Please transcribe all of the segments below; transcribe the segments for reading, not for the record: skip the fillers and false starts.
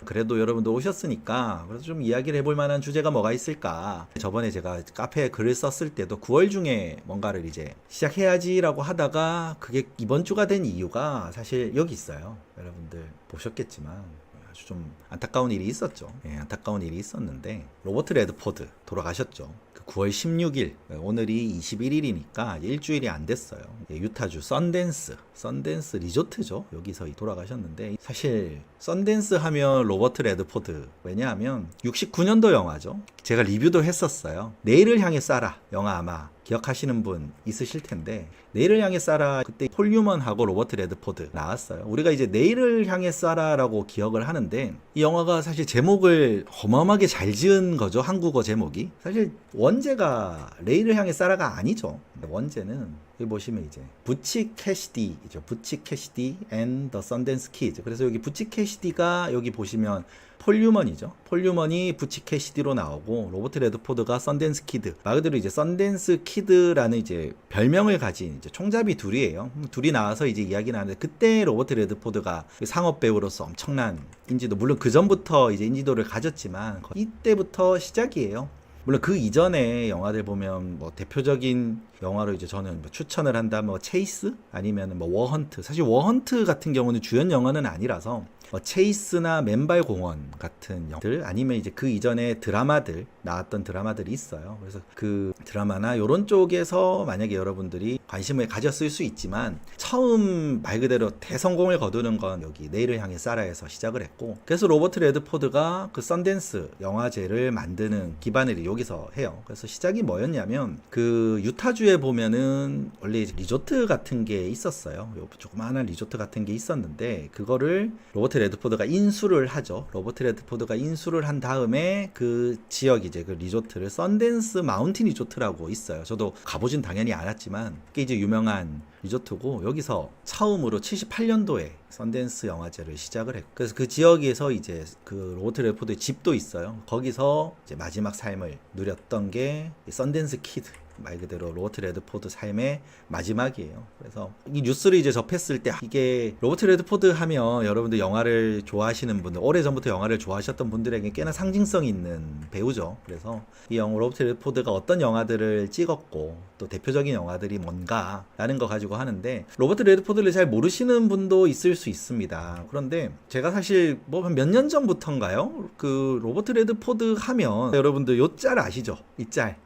그래도 여러분도 오셨으니까 그래서 좀 이야기를 해볼 만한 주제가 뭐가 있을까. 저번에 제가 카페에 글을 썼을 때도 9월 중에 뭔가를 이제 시작해야지라고 하다가 그게 이번 주가 된 이유가 사실 여기 있어요. 여러분들 보셨겠지만 아주 좀 안타까운 일이 있었죠. 예, 안타까운 일이 있었는데 로버트 레드포드 돌아가셨죠. 그 9월 16일, 오늘이 21일이니까 일주일이 안 됐어요. 예, 유타주 썬댄스 리조트죠. 여기서 돌아가셨는데 사실 썬댄스 하면 로버트 레드포드, 왜냐하면 69년도 영화죠. 제가 리뷰도 했었어요. 내일을 향해 쏴라 영화 아마 기억하시는 분 있으실 텐데, 내일을 향해 쏴라 그때 폴 뉴먼하고 로버트 레드포드 나왔어요. 우리가 이제 내일을 향해 쏴라라고 기억을 하는데 이 영화가 사실 제목을 어마어마하게 잘 지은 거죠. 한국어 제목이 사실 원제가 내일을 향해 쏴라가 아니죠. 원제는 여기 보시면 이제 부치 캐시디죠. 부치 캐시디 앤 더 썬댄스 키즈. 그래서 여기 부치 캐시디가 여기 보시면 폴 뉴먼이죠. 폴 뉴먼이 부치 캐시디로 나오고 로버트 레드포드가 썬댄스 키드. 말 그대로 이제 썬댄스 키드라는 이제 별명을 가진 이제 총잡이 둘이에요. 둘이 나와서 이제 이야기 나는데 그때 로버트 레드포드가 상업 배우로서 엄청난 인지도, 물론 그 전부터 이제 인지도를 가졌지만 이때부터 시작이에요. 물론 그 이전에 영화들 보면 뭐 대표적인 영화로 이제 저는 뭐 추천을 한다면 뭐 체이스 아니면 뭐 워헌트. 사실 워헌트 같은 경우는 주연 영화는 아니라서 뭐 체이스나 맨발 공원 같은 영화들 아니면 이제 그 이전에 드라마들 나왔던 드라마들이 있어요. 그래서 그 드라마나 이런 쪽에서 만약에 여러분들이 관심을 가졌을 수 있지만 처음 말 그대로 대성공을 거두는 건 여기 내일을 향해 쏴라에서 시작을 했고, 그래서 로버트 레드포드가 그 썬댄스 영화제를 만드는 기반을 여기서 해요. 그래서 시작이 뭐였냐면 그 유타주에 보면은 원래 리조트 같은 게 있었어요. 조그마한 리조트 같은 게 있었는데 그거를 로버트 레드포드가 인수를 하죠. 로버트 레드포드가 인수를 한 다음에 그 지역 이제 그 리조트를 썬댄스 마운틴 리조트라고 있어요. 저도 가보진 당연히 않았지만 그게 이제 유명한 리조트고, 여기서 처음으로 78년도에 썬댄스 영화제를 시작을 했고, 그래서 그 지역에서 이제 그 로버트 레드포드의 집도 있어요. 거기서 이제 마지막 삶을 누렸던 게 썬댄스 키드, 말 그대로 로버트 레드포드 삶의 마지막이에요. 그래서 이 뉴스를 이제 접했을 때 이게 로버트 레드포드 하면 여러분들 영화를 좋아하시는 분들, 오래전부터 영화를 좋아하셨던 분들에게 꽤나 상징성 있는 배우죠. 그래서 이 로버트 레드포드가 어떤 영화들을 찍었고 또 대표적인 영화들이 뭔가 라는 거 가지고 하는데, 로버트 레드포드를 잘 모르시는 분도 있을 수 있습니다. 그런데 제가 사실 뭐 몇 년 전부터인가요? 그 로버트 레드포드 하면 여러분들 요 짤 아시죠? 이 짤.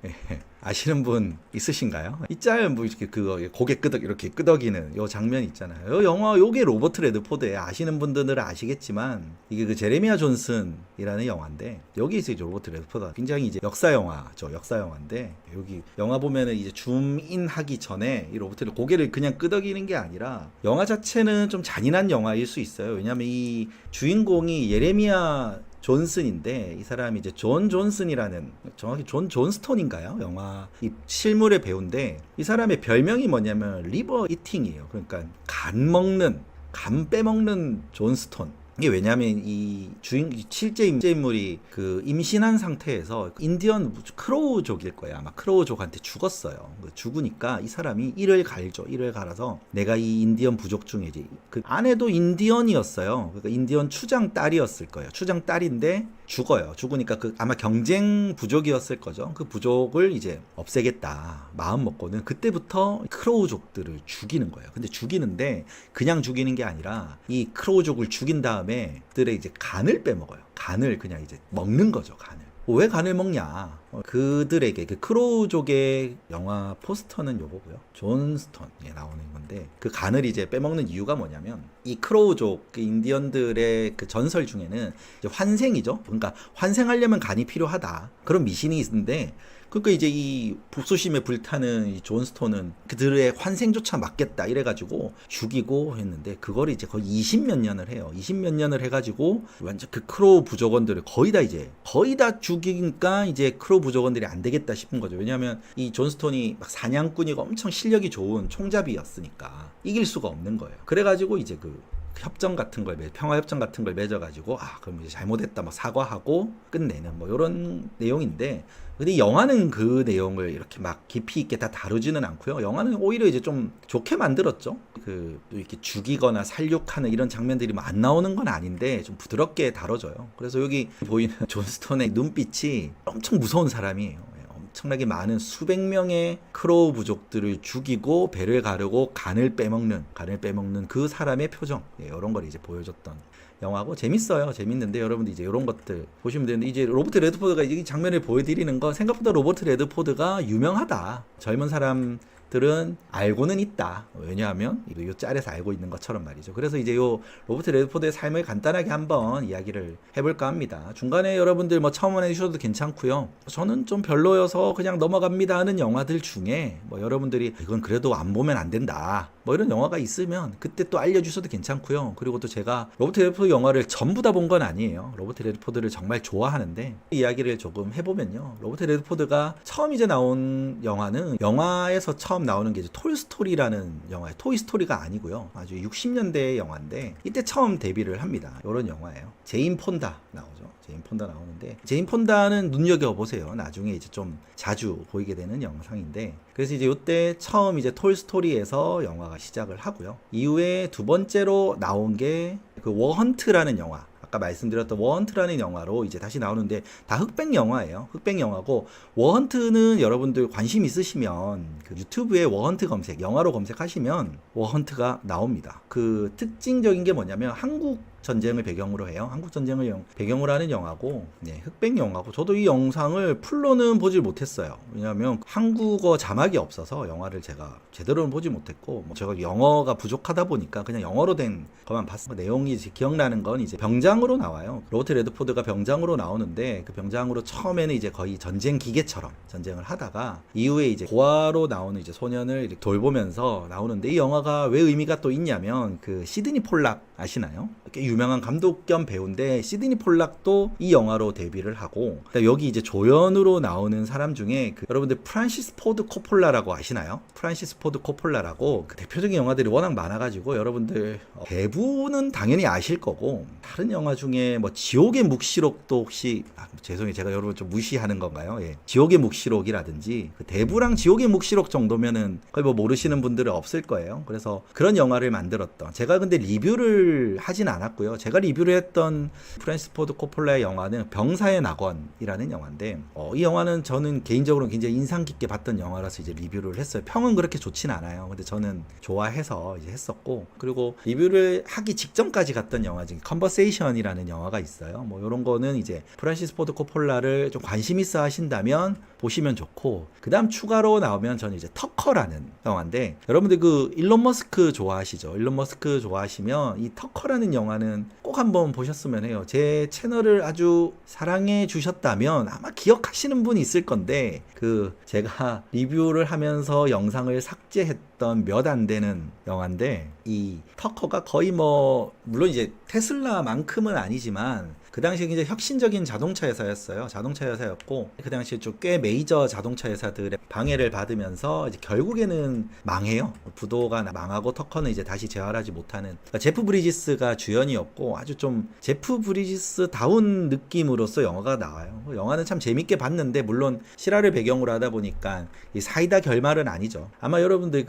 아시는 분 있으신가요? 이 짤 뭐 이렇게 그거 고개 이렇게 끄덕이는 요 장면 있잖아요. 요 영화 요게 로버트 레드포드예요. 아시는 분들은 아시겠지만 이게 그 제레미아 존슨이라는 영화인데, 여기서 이제 로버트 레드포드가 굉장히 이제 역사 영화죠. 역사 영화인데 여기 영화 보면은 이제 줌인 하기 전에 이 로버트 고개를 그냥 끄덕이는 게 아니라 영화 자체는 좀 잔인한 영화일 수 있어요. 왜냐면 이 주인공이 예레미야 존슨인데 이 사람이 이제 존 존슨이라는, 정확히 존 존스톤인가요? 영화 이 실물의 배우인데 이 사람의 별명이 뭐냐면 리버 이팅이에요. 그러니까 간 빼먹는 존스톤. 이게 왜냐면 이 실제 인물이 그 임신한 상태에서 인디언 크로우족일 거예요. 아마 크로우족한테 죽었어요. 죽으니까 이 사람이 이를 갈죠. 이를 갈아서 내가 이 인디언 부족 중에 이제 그 아내도 인디언이었어요. 그러니까 인디언 추장 딸이었을 거예요. 추장 딸인데 죽어요. 죽으니까 그 아마 경쟁 부족이었을 거죠. 그 부족을 이제 없애겠다 마음 먹고는 그때부터 크로우족들을 죽이는 거예요. 근데 죽이는데 그냥 죽이는 게 아니라 이 크로우족을 죽인 다음에 그들의 이제 간을 빼먹어요. 간을 그냥 이제 먹는 거죠. 간을. 왜 간을 먹냐? 그들에게 그 크로우족의 영화 포스터는 요거고요. 존스톤에 나오는 건데 그 간을 이제 빼먹는 이유가 뭐냐면 이 크로우족 그 인디언들의 그 전설 중에는 이제 환생이죠. 그러니까 환생하려면 간이 필요하다. 그런 미신이 있는데, 그러니까 이제 이 복수심에 불타는 이 존스톤은 그들의 환생조차 막겠다 이래가지고 죽이고 했는데, 그걸 이제 거의 20몇 년을 해요. 20몇 년을 해가지고 완전 그 크로우 부족원들을 거의 다 죽이니까 이제 크로우 부족원들이 안 되겠다 싶은 거죠. 왜냐하면 이 존스톤이 막 사냥꾼이고 엄청 실력이 좋은 총잡이였으니까 이길 수가 없는 거예요. 그래가지고 이제 그 협정 같은 걸 평화협정 같은 걸 맺어가지고 그럼 이제 잘못했다 막 사과하고 끝내는 뭐 이런 내용인데, 근데 영화는 그 내용을 이렇게 막 깊이 있게 다 다루지는 않고요. 영화는 오히려 이제 좀 좋게 만들었죠. 그 이렇게 죽이거나 살육하는 이런 장면들이 뭐 안 나오는 건 아닌데 좀 부드럽게 다뤄져요. 그래서 여기 보이는 존 스톤의 눈빛이 엄청 무서운 사람이에요. 엄청나게 많은 수백 명의 크로우 부족들을 죽이고 배를 가르고 간을 빼먹는 그 사람의 표정, 이런 걸 이제 보여줬던 영화고, 재밌어요. 재밌는데 여러분들 이제 이런 것들 보시면 되는데, 이제 로버트 레드포드가 이 장면을 보여드리는 거, 생각보다 로버트 레드포드가 유명하다. 젊은 사람들은 알고는 있다. 왜냐하면 이 짤에서 알고 있는 것처럼 말이죠. 그래서 이제 요 로버트 레드포드의 삶을 간단하게 한번 이야기를 해볼까 합니다. 중간에 여러분들 뭐 첨언 해주셔도 괜찮고요. 저는 좀 별로여서 그냥 넘어갑니다 하는 영화들 중에 뭐 여러분들이 이건 그래도 안 보면 안 된다, 뭐 이런 영화가 있으면 그때 또 알려주셔도 괜찮고요. 그리고 또 제가 로버트 레드포드 영화를 전부 다 본 건 아니에요. 로버트 레드포드를 정말 좋아하는데 이야기를 조금 해보면요. 로버트 레드포드가 처음 이제 나온 영화는, 영화에서 처음 나오는 게 이제 톨스토리라는 영화예요. 토이스토리가 아니고요. 아주 60년대 영화인데 이때 처음 데뷔를 합니다. 이런 영화예요. 제인 폰다 나오죠. 제인 폰다 나오는데, 제인 폰다는 눈여겨보세요. 나중에 이제 좀 자주 보이게 되는 영상인데, 그래서 이제 이때 처음 이제 톨스토리에서 영화가 시작을 하고요. 이후에 두 번째로 나온 게 그 워헌트라는 영화, 아까 말씀드렸던 워헌트라는 영화로 이제 다시 나오는데, 다 흑백 영화예요. 흑백 영화고, 워헌트는 여러분들 관심 있으시면 그 유튜브에 워헌트 검색, 영화로 검색하시면 워헌트가 나옵니다. 그 특징적인 게 뭐냐면 한국 전쟁을 배경으로 해요. 한국 전쟁을 배경으로 하는 영화고, 흑백 영화고, 저도 이 영상을 풀로는 보질 못했어요. 왜냐하면 한국어 자막이 없어서 영화를 제가 제대로는 보지 못했고, 뭐 제가 영어가 부족하다 보니까 그냥 영어로 된 것만 봤어요. 내용이 이제 기억나는 건 이제 병장으로 나와요. 로버트 레드포드가 병장으로 나오는데, 그 병장으로 처음에는 이제 거의 전쟁 기계처럼 전쟁을 하다가 이후에 이제 고아로 나오는 이제 소년을 이렇게 돌보면서 나오는데, 이 영화가 왜 의미가 또 있냐면, 그 시드니 폴락 아시나요? 꽤 유명한 감독 겸 배우인데, 시드니 폴락도 이 영화로 데뷔를 하고, 여기 이제 조연으로 나오는 사람 중에 여러분들 프란시스 포드 코폴라라고 아시나요? 프란시스 포드 코폴라라고 그 대표적인 영화들이 워낙 많아가지고 여러분들 대부분은 당연히 아실 거고, 다른 영화 중에 뭐 지옥의 묵시록도 혹시 죄송해요, 제가 여러분 좀 무시하는 건가요? 지옥의 묵시록이라든지 그 대부랑 지옥의 묵시록 정도면은 거의 뭐 모르시는 분들은 없을 거예요. 그래서 그런 영화를 만들었던, 제가 근데 리뷰를 하진 않았고요. 제가 리뷰를 했던 프란시스 포드 코폴라의 영화는 병사의 낙원이라는 영화인데, 이 영화는 저는 개인적으로 굉장히 인상 깊게 봤던 영화라서 이제 리뷰를 했어요. 평은 그렇게 좋진 않아요. 근데 저는 좋아해서 이제 했었고, 그리고 리뷰를 하기 직전까지 갔던 영화 중에 컨버세이션이라는 영화가 있어요. 뭐 이런 거는 이제 프란시스 포드 코폴라를 좀 관심 있어 하신다면 보시면 좋고, 그 다음 추가로 나오면 저는 이제 터커라는 영화인데, 여러분들 그 일론 머스크 좋아하시죠? 일론 머스크 좋아하시면 이 터커라는 영화는 꼭 한번 보셨으면 해요. 제 채널을 아주 사랑해 주셨다면 아마 기억하시는 분이 있을 건데, 그 제가 리뷰를 하면서 영상을 삭제했던 몇 안 되는 영화인데, 이 터커가 거의 뭐 물론 이제 테슬라만큼은 아니지만 그 당시에 굉장히 혁신적인 자동차 회사였어요. 자동차 회사였고, 그 당시에 좀 꽤 메이저 자동차 회사들의 방해를 받으면서 이제 결국에는 망해요. 부도가 망하고 터커는 이제 다시 재활하지 못하는, 그러니까 제프 브리지스가 주연이었고, 아주 좀 제프 브리지스 다운 느낌으로서 영화가 나와요. 영화는 참 재밌게 봤는데, 물론 실화를 배경으로 하다 보니까 이 사이다 결말은 아니죠. 아마 여러분들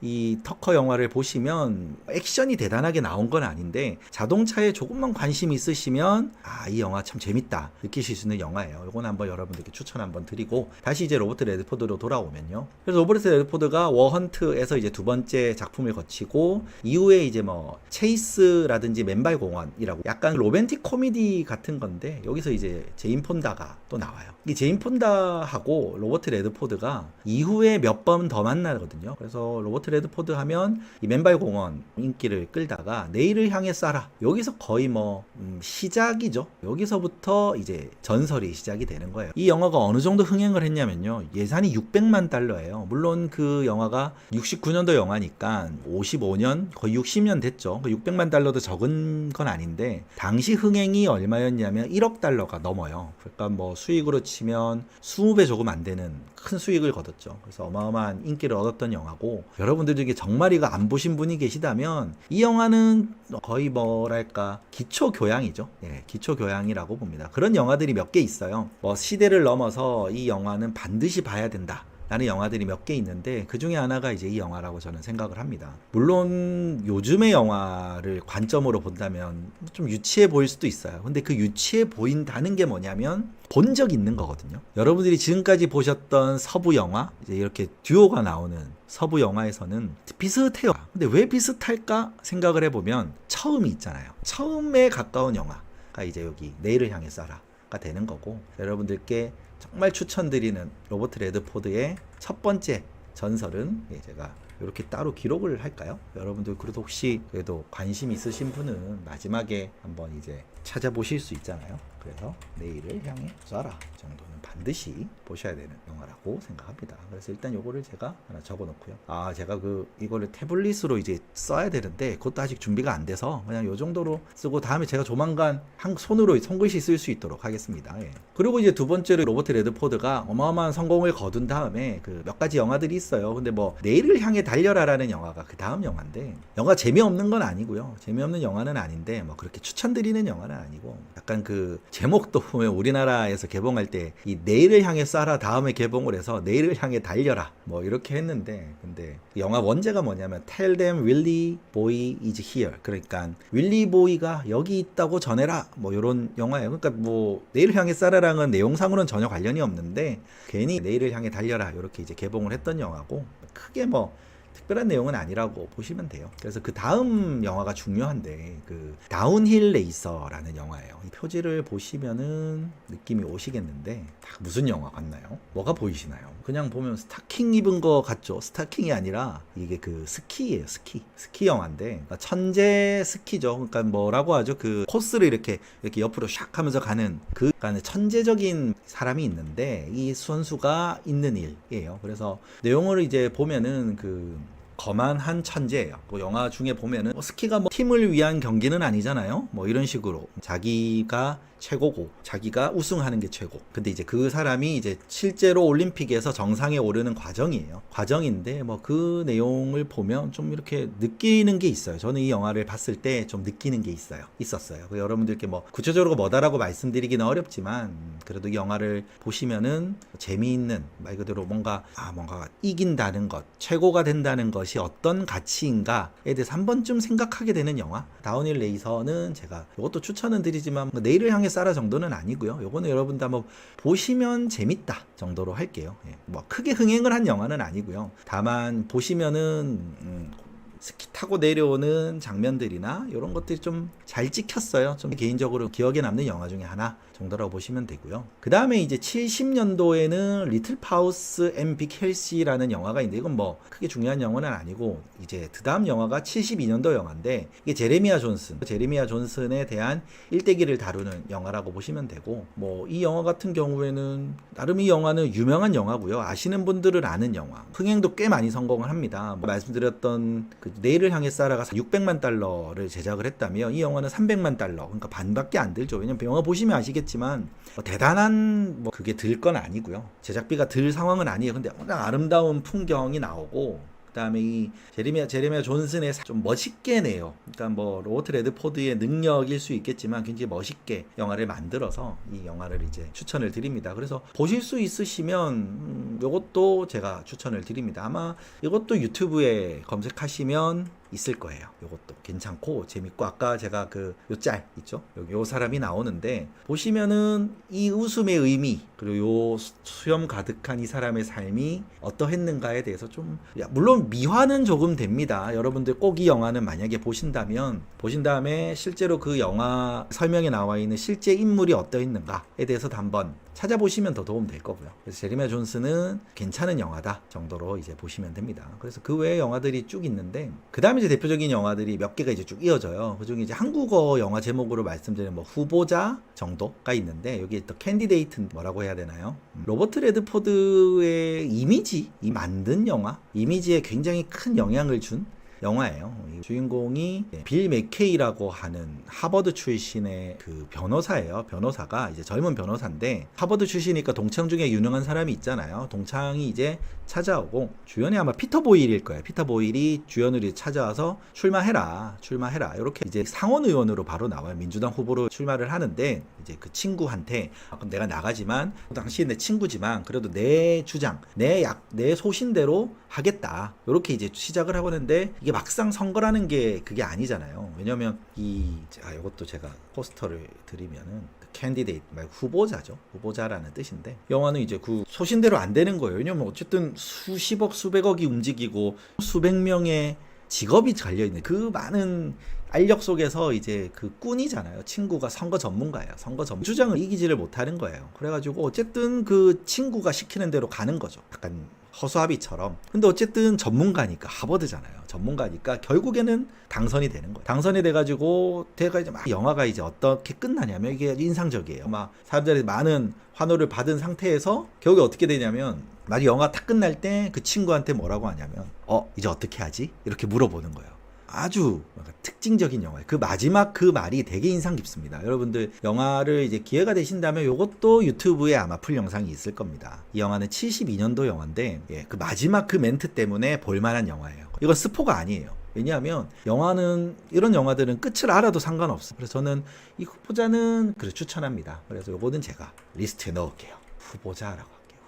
이 터커 영화를 보시면 액션이 대단하게 나온 건 아닌데, 자동차에 조금만 관심 있으시면 이 영화 참 재밌다 느끼실 수 있는 영화예요. 이건 한번 여러분들께 추천 한번 드리고, 다시 이제 로버트 레드포드로 돌아오면요. 그래서 로버트 레드포드가 워헌트에서 이제 두 번째 작품을 거치고, 이후에 이제 뭐 체이스라든지 맨발 공원이라고 약간 로맨틱 코미디 같은 건데, 여기서 이제 제인 폰다가 또 나와요. 이 제인 폰다하고 로버트 레드포드가 이후에 몇 번 더 만나거든요. 그래서 로버트 레드포드 하면 이 맨발 공원 인기를 끌다가 내일을 향해 쏴라, 여기서 거의 뭐 시작이죠. 여기서부터 이제 전설이 시작이 되는 거예요. 이 영화가 어느 정도 흥행을 했냐면요, 예산이 600만 달러예요. 물론 그 영화가 69년도 영화니까 55년 거의 60년 됐죠. 600만 달러도 적은 건 아닌데, 당시 흥행이 얼마였냐면 1억 달러가 넘어요. 그러니까 뭐 수익으로 치면 20배 조금 안 되는 큰 수익을 거뒀죠. 그래서 어마어마한 인기를 얻었던 영화고, 영화고, 여러분들 중에 정말 이거 안 보신 분이 계시다면 이 영화는 거의 뭐랄까 기초 교양이죠. 예, 기초 교양이라고 봅니다. 그런 영화들이 몇 개 있어요. 뭐 시대를 넘어서 이 영화는 반드시 봐야 된다 라는 영화들이 몇 개 있는데, 그 중에 하나가 이제 이 영화라고 저는 생각을 합니다. 물론 요즘의 영화를 관점으로 본다면 좀 유치해 보일 수도 있어요. 근데 그 유치해 보인다는 게 뭐냐면 본 적 있는 거거든요. 여러분들이 지금까지 보셨던 서부 영화, 이제 이렇게 듀오가 나오는 서부 영화에서는 비슷해요. 근데 왜 비슷할까 생각을 해보면 처음이 있잖아요. 처음에 가까운 영화가 이제 여기 내일을 향해 쏴라가 되는 거고, 여러분들께 정말 추천드리는 로버트 레드포드의 첫 번째 전설은 제가 이렇게 따로 기록을 할까요? 여러분들 그래도 혹시 그래도 관심 있으신 분은 마지막에 한번 이제 찾아보실 수 있잖아요. 그래서 내일을 향해 쏴라 정도는 반드시 보셔야 되는 영화라고 생각합니다. 그래서 일단 요거를 제가 하나 적어 놓고요. 제가 이거를 태블릿으로 이제 써야 되는데 그것도 아직 준비가 안 돼서 그냥 요 정도로 쓰고, 다음에 제가 조만간 손으로 손글씨 쓸 수 있도록 하겠습니다. 예. 그리고 이제 두 번째로 로버트 레드포드가 어마어마한 성공을 거둔 다음에 그 몇 가지 영화들이 있어요. 근데 뭐 내일을 향해 달려라라는 영화가 그 다음 영화인데, 영화 재미없는 건 아니고요. 재미없는 영화는 아닌데 뭐 그렇게 추천드리는 영화는 아니고, 약간 그 제목도 보면 우리나라에서 개봉할 때 이 내일을 향해 쏴라 다음에 개봉을 해서 내일을 향해 달려라 뭐 이렇게 했는데, 근데 영화 원제가 뭐냐면 Tell them Willie Boy is here, 그러니까 윌리 보이가 여기 있다고 전해라 뭐 이런 영화예요. 그러니까 뭐 내일을 향해 쏴라랑은 내용상으로는 전혀 관련이 없는데 괜히 내일을 향해 달려라 이렇게 이제 개봉을 했던 영화고, 크게 뭐 특별한 내용은 아니라고 보시면 돼요. 그래서 그 다음 영화가 중요한데, 그 다운힐 레이서라는 영화예요. 이 표지를 보시면은 느낌이 오시겠는데 딱 무슨 영화 같나요? 뭐가 보이시나요? 그냥 보면 스타킹 입은 거 같죠? 스타킹이 아니라 이게 그 스키예요. 스키 영화인데, 그러니까 천재 스키죠. 그러니까 뭐라고 하죠? 그 코스를 이렇게 옆으로 샥 하면서 가는 그러니까 천재적인 사람이 있는데 이 선수가 있는 일이에요. 그래서 내용을 이제 보면은 그 거만한 천재예요. 뭐 영화 중에 보면은 스키가 뭐 팀을 위한 경기는 아니잖아요. 뭐 이런 식으로 자기가 최고고 자기가 우승하는 게 최고. 근데 이제 그 사람이 이제 실제로 올림픽에서 정상에 오르는 과정이에요. 과정인데 뭐 그 내용을 보면 좀 이렇게 느끼는 게 있어요. 저는 이 영화를 봤을 때 좀 느끼는 게 있었어요. 여러분들께 뭐 구체적으로 뭐다라고 말씀드리기는 어렵지만, 그래도 이 영화를 보시면은 재미있는, 말 그대로 뭔가 이긴다는 것, 최고가 된다는 것이 어떤 가치인가에 대해서 한 번쯤 생각하게 되는 영화. 다운힐 레이서는 제가 이것도 추천은 드리지만 내일을 향해 쏴라 정도는 아니고요. 요거는 여러분들 한번 보시면 재밌다 정도로 할게요. 예. 뭐 크게 흥행을 한 영화는 아니고요. 다만 보시면은 스키 타고 내려오는 장면들이나 이런 것들이 좀 잘 찍혔어요. 좀 개인적으로 기억에 남는 영화 중에 하나 정도라고 보시면 되고요. 그 다음에 이제 70년도에는 리틀 파우스 앤 빅 헬시라는 영화가 있는데, 이건 뭐 크게 중요한 영화는 아니고, 이제 그 다음 영화가 72년도 영화인데 이게 제레미야 존슨에 대한 일대기를 다루는 영화라고 보시면 되고, 뭐 이 영화 같은 경우에는 나름 이 영화는 유명한 영화고요. 아시는 분들은 아는 영화. 흥행도 꽤 많이 성공을 합니다. 뭐 말씀드렸던 그 내일을 향해 쏴라가 600만 달러를 제작을 했다면 이 영화는 300만 달러, 그러니까 반밖에 안 들죠. 왜냐면 영화 보시면 아시겠지만 대단한 뭐 그게 들 건 아니고요. 제작비가 들 상황은 아니에요. 근데 워낙 아름다운 풍경이 나오고, 그 다음에 이 제레미야 존슨의 좀 멋있게 내요. 그러니까 뭐 로버트 레드포드의 능력일 수 있겠지만 굉장히 멋있게 영화를 만들어서 이 영화를 이제 추천을 드립니다. 그래서 보실 수 있으시면 이것도 제가 추천을 드립니다. 아마 이것도 유튜브에 검색하시면 있을 거예요. 이것도 괜찮고 재밌고, 아까 제가 요 짤 있죠? 여기 요 사람이 나오는데 보시면은 이 웃음의 의미, 그리고 요 수염 가득한 이 사람의 삶이 어떠했는가에 대해서 좀, 물론 미화는 조금 됩니다. 여러분들 꼭 이 영화는 만약에 보신 다음에 실제로 그 영화 설명에 나와 있는 실제 인물이 어떠했는가에 대해서도 한번 찾아보시면 더 도움 될 거고요. 그래서 제레미야 존슨은 괜찮은 영화다 정도로 이제 보시면 됩니다. 그래서 그 외의 영화들이 쭉 있는데, 그 다음에 이제 대표적인 영화들이 몇 개가 이제 쭉 이어져요. 그 중에 이제 한국어 영화 제목으로 말씀드리면 뭐 후보자 정도가 있는데, 여기 또 캔디데이트 뭐라고 해야 되나요? 로버트 레드포드의 이미지, 이 만든 영화, 이미지에 굉장히 큰 영향을 준 영화예요. 이 주인공이 빌 맥케이라고 하는 하버드 출신의 그 변호사예요. 변호사가 이제 젊은 변호사인데 하버드 출신이니까 동창 중에 유능한 사람이 있잖아요. 동창이 이제 찾아오고 주연이 아마 피터 보일일 거예요. 피터 보일이 주연으로 찾아와서 출마해라 이렇게 이제 상원 의원으로 바로 나와요. 민주당 후보로 출마를 하는데 이제 그 친구한테 그럼 내가 나가지만 당시 내 친구지만 그래도 내 주장 내 소신대로 하겠다 이렇게 이제 시작을 하고 있는데 이게 막상 선거라는 게 그게 아니잖아요. 왜냐면 이것도 제가 포스터를 드리면은 캔디데이트 말 후보자죠. 후보자라는 뜻인데 영화는 이제 그 소신대로 안 되는 거예요. 왜냐면 어쨌든 수십억 수백억이 움직이고 수백 명의 직업이 갈려있는 그 많은 알력 속에서 이제 그 꾼이잖아요. 친구가 선거 전문가예요. 주장을 이기지를 못하는 거예요. 그래가지고 어쨌든 그 친구가 시키는 대로 가는 거죠. 약간 허수아비처럼. 근데 어쨌든 전문가니까 하버드잖아요. 전문가니까 결국에는 당선이 되는 거예요. 당선이 돼가지고 이제 막 영화가 이제 어떻게 끝나냐면 이게 인상적이에요. 막 사람들이 많은 환호를 받은 상태에서 결국에 어떻게 되냐면 막 영화 딱 끝날 때 그 친구한테 뭐라고 하냐면 이제 어떻게 하지? 이렇게 물어보는 거예요. 아주 특징적인 영화예요. 그 마지막 그 말이 되게 인상 깊습니다. 여러분들 영화를 이제 기회가 되신다면 이것도 유튜브에 아마 풀 영상이 있을 겁니다. 이 영화는 72년도 영화인데 그 마지막 그 멘트 때문에 볼만한 영화예요. 이건 스포가 아니에요. 왜냐하면 영화는 이런 영화들은 끝을 알아도 상관없어요. 그래서 저는 이 후보자는 추천합니다. 그래서 요거는 제가 리스트에 넣을게요. 후보자라고 할게요.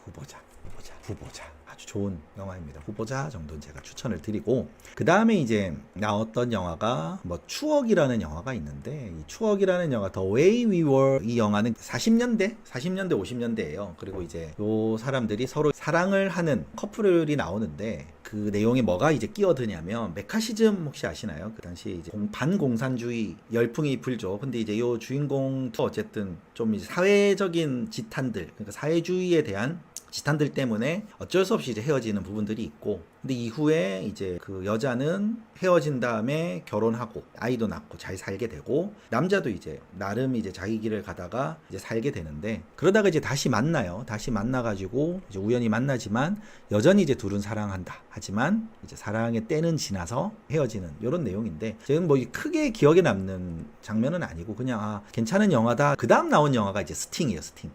후보자. 아주 좋은 영화입니다. 후보자 정도는 제가 추천을 드리고 그 다음에 이제 나왔던 영화가 추억이라는 영화가 있는데 이 추억이라는 영화 The Way We Were 이 영화는 40년대 50년대예요. 그리고 이제 요 사람들이 서로 사랑을 하는 커플이 나오는데 그 내용에 뭐가 이제 끼어드냐면 메카시즘 혹시 아시나요? 그 당시에 이제 반공산주의 열풍이 불죠. 근데 이제 요 주인공도 어쨌든 좀 이제 사회적인 지탄들 그러니까 사회주의에 대한 지탄들 때문에 어쩔 수 없이 이제 헤어지는 부분들이 있고 근데 이후에 이제 그 여자는 헤어진 다음에 결혼하고 아이도 낳고 잘 살게 되고 남자도 이제 나름 이제 자기 길을 가다가 이제 살게 되는데 그러다가 이제 다시 만나요. 다시 만나가지고 이제 우연히 만나지만 여전히 이제 둘은 사랑한다. 하지만 이제 사랑의 때는 지나서 헤어지는 이런 내용인데 지금 크게 기억에 남는 장면은 아니고 그냥 괜찮은 영화다. 그 다음 나온 영화가 이제 스팅이에요. 스팅.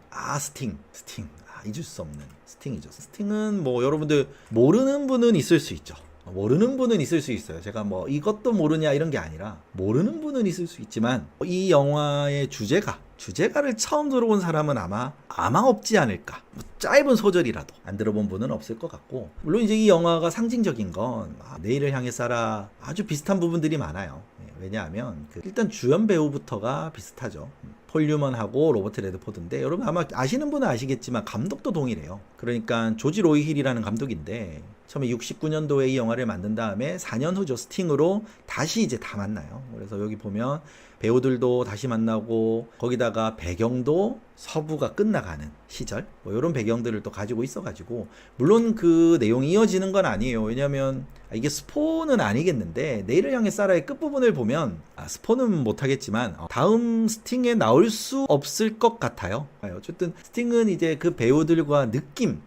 잊을 수 없는 스팅이죠. 스팅은 여러분들 모르는 분은 있을 수 있죠. 모르는 분은 있을 수 있어요. 제가 이것도 모르냐 이런 게 아니라 모르는 분은 있을 수 있지만 이 영화의 주제가를 처음 들어본 사람은 아마 없지 않을까. 짧은 소절이라도 안 들어본 분은 없을 것 같고 물론 이제 이 영화가 상징적인 건 내일을 향해 살아 아주 비슷한 부분들이 많아요. 왜냐하면 일단 주연 배우부터가 비슷하죠. 폴 뉴먼하고 로버트 레드포드인데 여러분 아마 아시는 분은 아시겠지만 감독도 동일해요. 그러니까 조지 로이힐이라는 감독인데 처음에 69년도에 이 영화를 만든 다음에 4년 후죠. 스팅으로 다시 이제 다 만나요. 그래서 여기 보면 배우들도 다시 만나고 거기다가 배경도 서부가 끝나가는 시절 이런 배경들을 또 가지고 있어가지고 물론 그 내용이 이어지는 건 아니에요. 왜냐면 이게 스포는 아니겠는데 내일을 향해 살아의 끝부분을 보면 스포는 못하겠지만 다음 스팅에 나올 수 없을 것 같아요. 어쨌든 스팅은 이제 그 배우들과 근데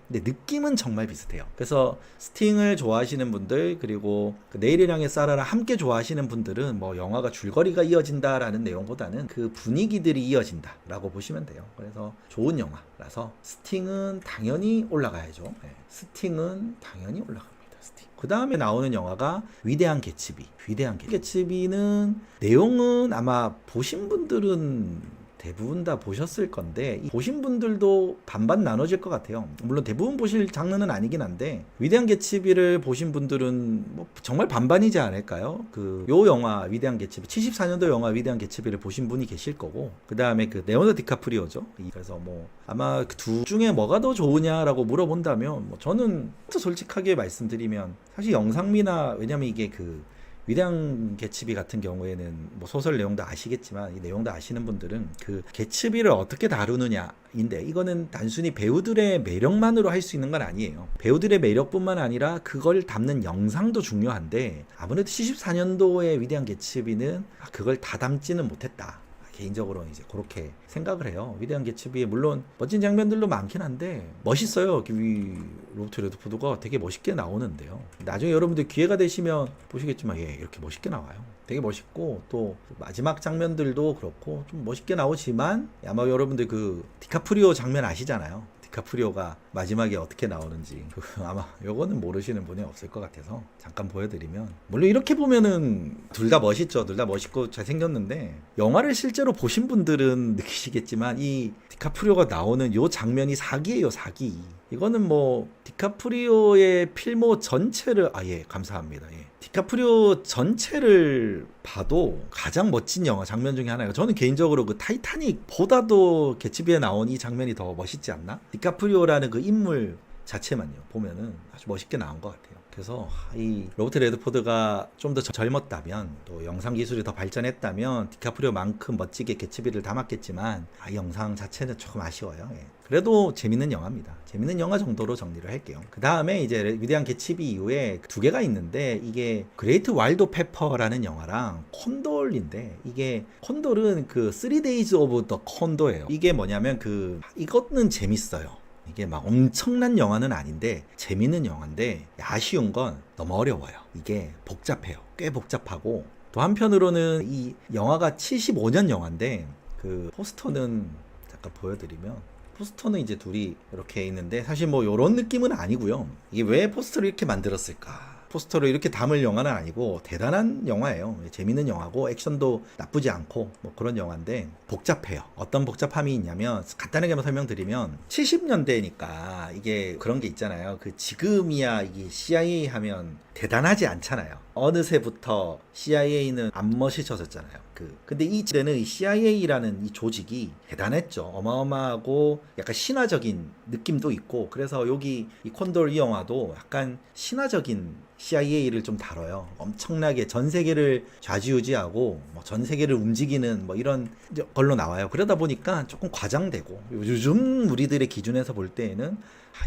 느낌은 정말 비슷해요. 그래서 스팅을 좋아하시는 분들 그리고 그 내일을 향해 살아라 함께 좋아하시는 분들은 영화가 줄거리가 이어진다라는 내용보다는 그 분위기들이 이어진다라고 보시면 돼요. 그래서 좋은 영화라서 스팅은 당연히 올라가야죠. 스팅은 당연히 올라갑니다. 그 다음에 나오는 영화가 위대한 개츠비. 개츠비는 내용은 아마 보신 분들은 대부분 다 보셨을 건데 보신 분들도 반반 나눠질 것 같아요. 물론 대부분 보실 장르는 아니긴 한데 위대한 개츠비를 보신 분들은 정말 반반이지 않을까요? 요 영화 위대한 개츠비 74년도 영화 위대한 개츠비를 보신 분이 계실 거고 그 다음에 레오나르도 디카프리오죠. 그래서 아마 그 두 중에 뭐가 더 좋으냐라고 물어본다면 저는 솔직하게 말씀드리면 사실 영상미나 왜냐면 이게 위대한 개츠비 같은 경우에는 소설 내용도 아시겠지만 이 내용도 아시는 분들은 그 개츠비를 어떻게 다루느냐인데 이거는 단순히 배우들의 매력만으로 할 수 있는 건 아니에요. 배우들의 매력뿐만 아니라 그걸 담는 영상도 중요한데 아무래도 74년도의 위대한 개츠비는 그걸 다 담지는 못했다. 개인적으로는 이제 그렇게 생각을 해요. 위대한 개츠비 물론 멋진 장면들도 많긴 한데 멋있어요. 로버트 레드포드가 되게 멋있게 나오는데요. 나중에 여러분들 기회가 되시면 보시겠지만 이렇게 멋있게 나와요. 되게 멋있고 또 마지막 장면들도 그렇고 좀 멋있게 나오지만 아마 여러분들 그 디카프리오 장면 아시잖아요. 디카프리오가 마지막에 어떻게 나오는지 아마 요거는 모르시는 분이 없을 것 같아서 잠깐 보여드리면, 물론 이렇게 보면은 둘 다 멋있죠. 둘 다 멋있고 잘생겼는데 영화를 실제로 보신 분들은 느끼시겠지만 이 디카프리오가 나오는 요 장면이 사기예요. 사기. 이거는 뭐 디카프리오의 필모 전체를 감사합니다. 디카프리오 전체를 봐도 가장 멋진 영화 장면 중에 하나예요. 저는 개인적으로 그 타이타닉보다도 개츠비에 나온 이 장면이 더 멋있지 않나? 디카프리오라는 그 인물 자체만요 보면은 아주 멋있게 나온 것 같아요. 그래서 이 로버트 레드포드가 좀 더 젊었다면, 또 영상 기술이 더 발전했다면 디카프리오만큼 멋지게 개츠비를 담았겠지만 이 영상 자체는 조금 아쉬워요. 그래도 재밌는 영화입니다. 재밌는 영화 정도로 정리를 할게요. 그 다음에 이제 위대한 개츠비 이후에 두 개가 있는데, 이게 그레이트 와일드 페퍼라는 영화랑 콘돌인데, 이게 콘돌은 그 3days of the 콘도예요. 이게 뭐냐면 이거는 재밌어요. 이게 막 엄청난 영화는 아닌데 재밌는 영화인데, 아쉬운 건 너무 어려워요. 이게 복잡해요. 꽤 복잡하고, 또 한편으로는 이 영화가 75년 영화인데 그 포스터는 잠깐 보여드리면, 포스터는 이제 둘이 이렇게 있는데 사실 뭐 이런 느낌은 아니고요. 이게 왜 포스터를 이렇게 만들었을까? 포스터를 이렇게 담을 영화는 아니고 대단한 영화예요. 재밌는 영화고 액션도 나쁘지 않고 뭐 그런 영화인데 복잡해요. 어떤 복잡함이 있냐면, 간단하게만 설명드리면 70년대니까 이게 그런 게 있잖아요. 그 지금이야 이게 CIA 하면 대단하지 않잖아요. 어느새부터 CIA는 안 멋있어졌잖아요. 근데 이 시대는 이 CIA라는 이 조직이 대단했죠. 어마어마하고 약간 신화적인 느낌도 있고, 그래서 여기 이 콘돌 이 영화도 약간 신화적인 CIA를 좀 다뤄요. 엄청나게 전 세계를 좌지우지하고 뭐 전 세계를 움직이는 뭐 이런 걸로 나와요. 그러다 보니까 조금 과장되고, 요즘 우리들의 기준에서 볼 때에는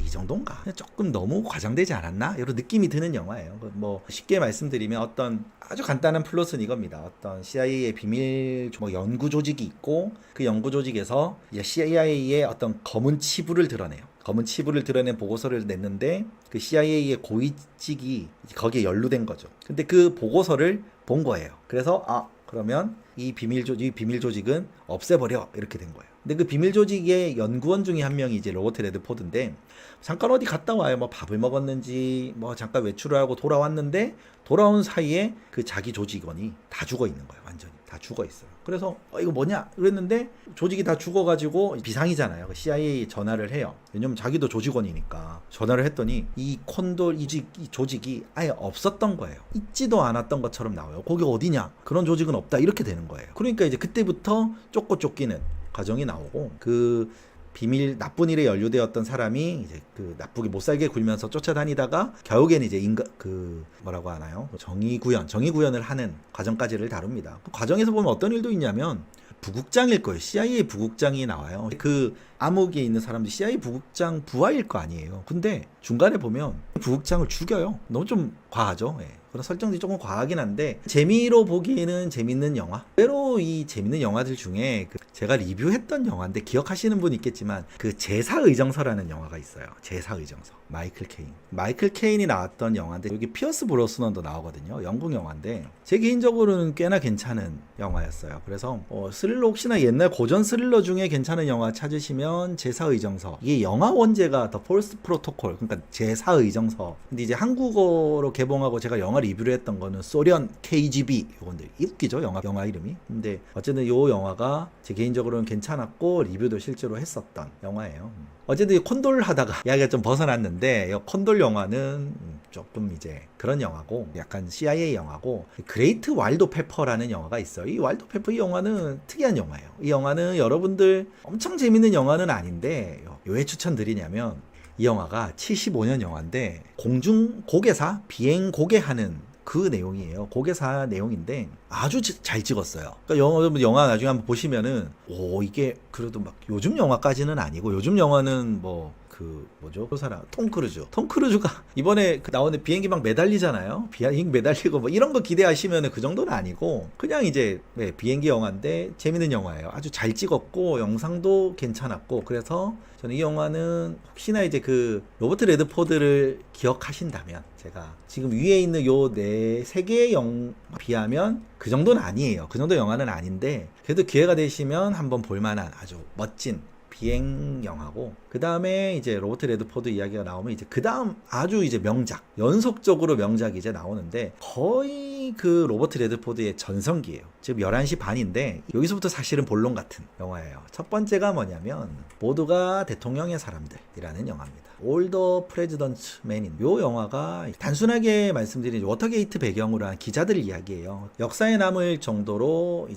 이 정도인가? 조금 너무 과장되지 않았나? 이런 느낌이 드는 영화예요. 뭐 쉽게 말씀드리면 어떤 아주 간단한 플롯은 이겁니다. 어떤 CIA의 비밀 연구 조직이 있고, 그 연구 조직에서 CIA의 어떤 검은 치부를 드러내요. 검은 치부를 드러낸 보고서를 냈는데 그 CIA의 고위직이 거기에 연루된 거죠. 근데 그 보고서를 본 거예요. 그래서 그러면 이 비밀 조직은 없애버려, 이렇게 된 거예요. 근데 그 비밀 조직의 연구원 중에 한 명이 이제 로버트 레드포드인데, 잠깐 어디 갔다 와요. 뭐 밥을 먹었는지 뭐 잠깐 외출을 하고 돌아왔는데, 돌아온 사이에 그 자기 조직원이 다 죽어 있는 거예요. 완전히 다 죽어 있어요. 그래서 이거 뭐냐 그랬는데, 조직이 다 죽어가지고 비상이잖아요. CIA 전화를 해요. 왜냐면 자기도 조직원이니까. 전화를 했더니 이 콘돌 이 조직이 아예 없었던 거예요. 있지도 않았던 것처럼 나와요. 거기 어디냐? 그런 조직은 없다, 이렇게 되는 거예요. 그러니까 이제 그때부터 쫓기는 과정이 나오고, 그 비밀 나쁜 일에 연루되었던 사람이 이제 그 나쁘게 못 살게 굴면서 쫓아다니다가 결국에는 이제 뭐라고 하나요? 정의 구현을 하는 과정까지를 다룹니다. 그 과정에서 보면 어떤 일도 있냐면, 부국장일 거예요. CIA 부국장이 나와요. 그 암흑에 있는 사람들이 CIA 부국장 부하일 거 아니에요. 근데 중간에 보면 부국장을 죽여요. 너무 좀 과하죠. 그런 설정들이 조금 과하긴 한데 재미로 보기에는 재밌는 영화. 의외로 이 재밌는 영화들 중에 제가 리뷰했던 영화인데 기억하시는 분 있겠지만, 그 제사의정서라는 영화가 있어요. 제사의정서. 마이클 케인이 나왔던 영화인데, 여기 피어스 브로스넌도 나오거든요. 영국 영화인데 제 개인적으로는 꽤나 괜찮은 영화였어요. 그래서 스릴러, 혹시나 옛날 고전 스릴러 중에 괜찮은 영화 찾으시면 제사의정서. 이게 영화 원제가 더 폴스 프로토콜, 그러니까 제사의정서. 근데 이제 한국어로 개봉하고 제가 영화 리뷰를 했던 거는 소련 KGB. 요건데 웃기죠, 영화 이름이. 근데 어쨌든 요 영화가 제 개인적으로는 괜찮았고 리뷰도 실제로 했었던 영화예요. 어쨌든 콘돌 하다가 이야기가 좀 벗어났는데, 이 콘돌 영화는 조금 이제 그런 영화고, 약간 CIA 영화고, 그레이트 와일드 페퍼라는 영화가 있어요. 이 와일드 페퍼 이 영화는 특이한 영화예요. 이 영화는 여러분들 엄청 재밌는 영화는 아닌데, 왜 추천드리냐면, 이 영화가 75년 영화인데 공중 고개사 비행 고개하는 그 내용이에요. 고개사 내용인데 아주 잘 찍었어요. 그러니까 영화 나중에 한번 보시면은 이게 그래도 막 요즘 영화까지는 아니고, 요즘 영화는 뭐 그 뭐죠? 그 사람 톰 크루즈가 이번에 그 나오는 비행기 막 매달리잖아요. 비행기 매달리고 뭐 이런 거 기대하시면 그 정도는 아니고 그냥 이제 비행기 영화인데 재밌는 영화예요. 아주 잘 찍었고 영상도 괜찮았고 그래서 저는 이 영화는 혹시나 이제 그 로버트 레드포드를 기억하신다면 제가 지금 위에 있는 요 세 개의 영화 비하면 그 정도는 아니에요. 그 정도 영화는 아닌데 그래도 기회가 되시면 한번 볼만한 아주 멋진 비행 영화고 그 다음에 이제 로버트 레드포드 이야기가 나오면 이제 그 다음 아주 이제 명작 연속적으로 명작이 이제 나오는데 거의 그 로버트 레드포드의 전성기예요. 지금 11시 반인데 여기서부터 사실은 본론 같은 영화예요. 첫 번째가 뭐냐면 모두가 대통령의 사람들이라는 영화입니다. All the President's Men인 요 영화가 단순하게 말씀드린 워터게이트 배경으로 한 기자들 이야기예요. 역사에 남을 정도로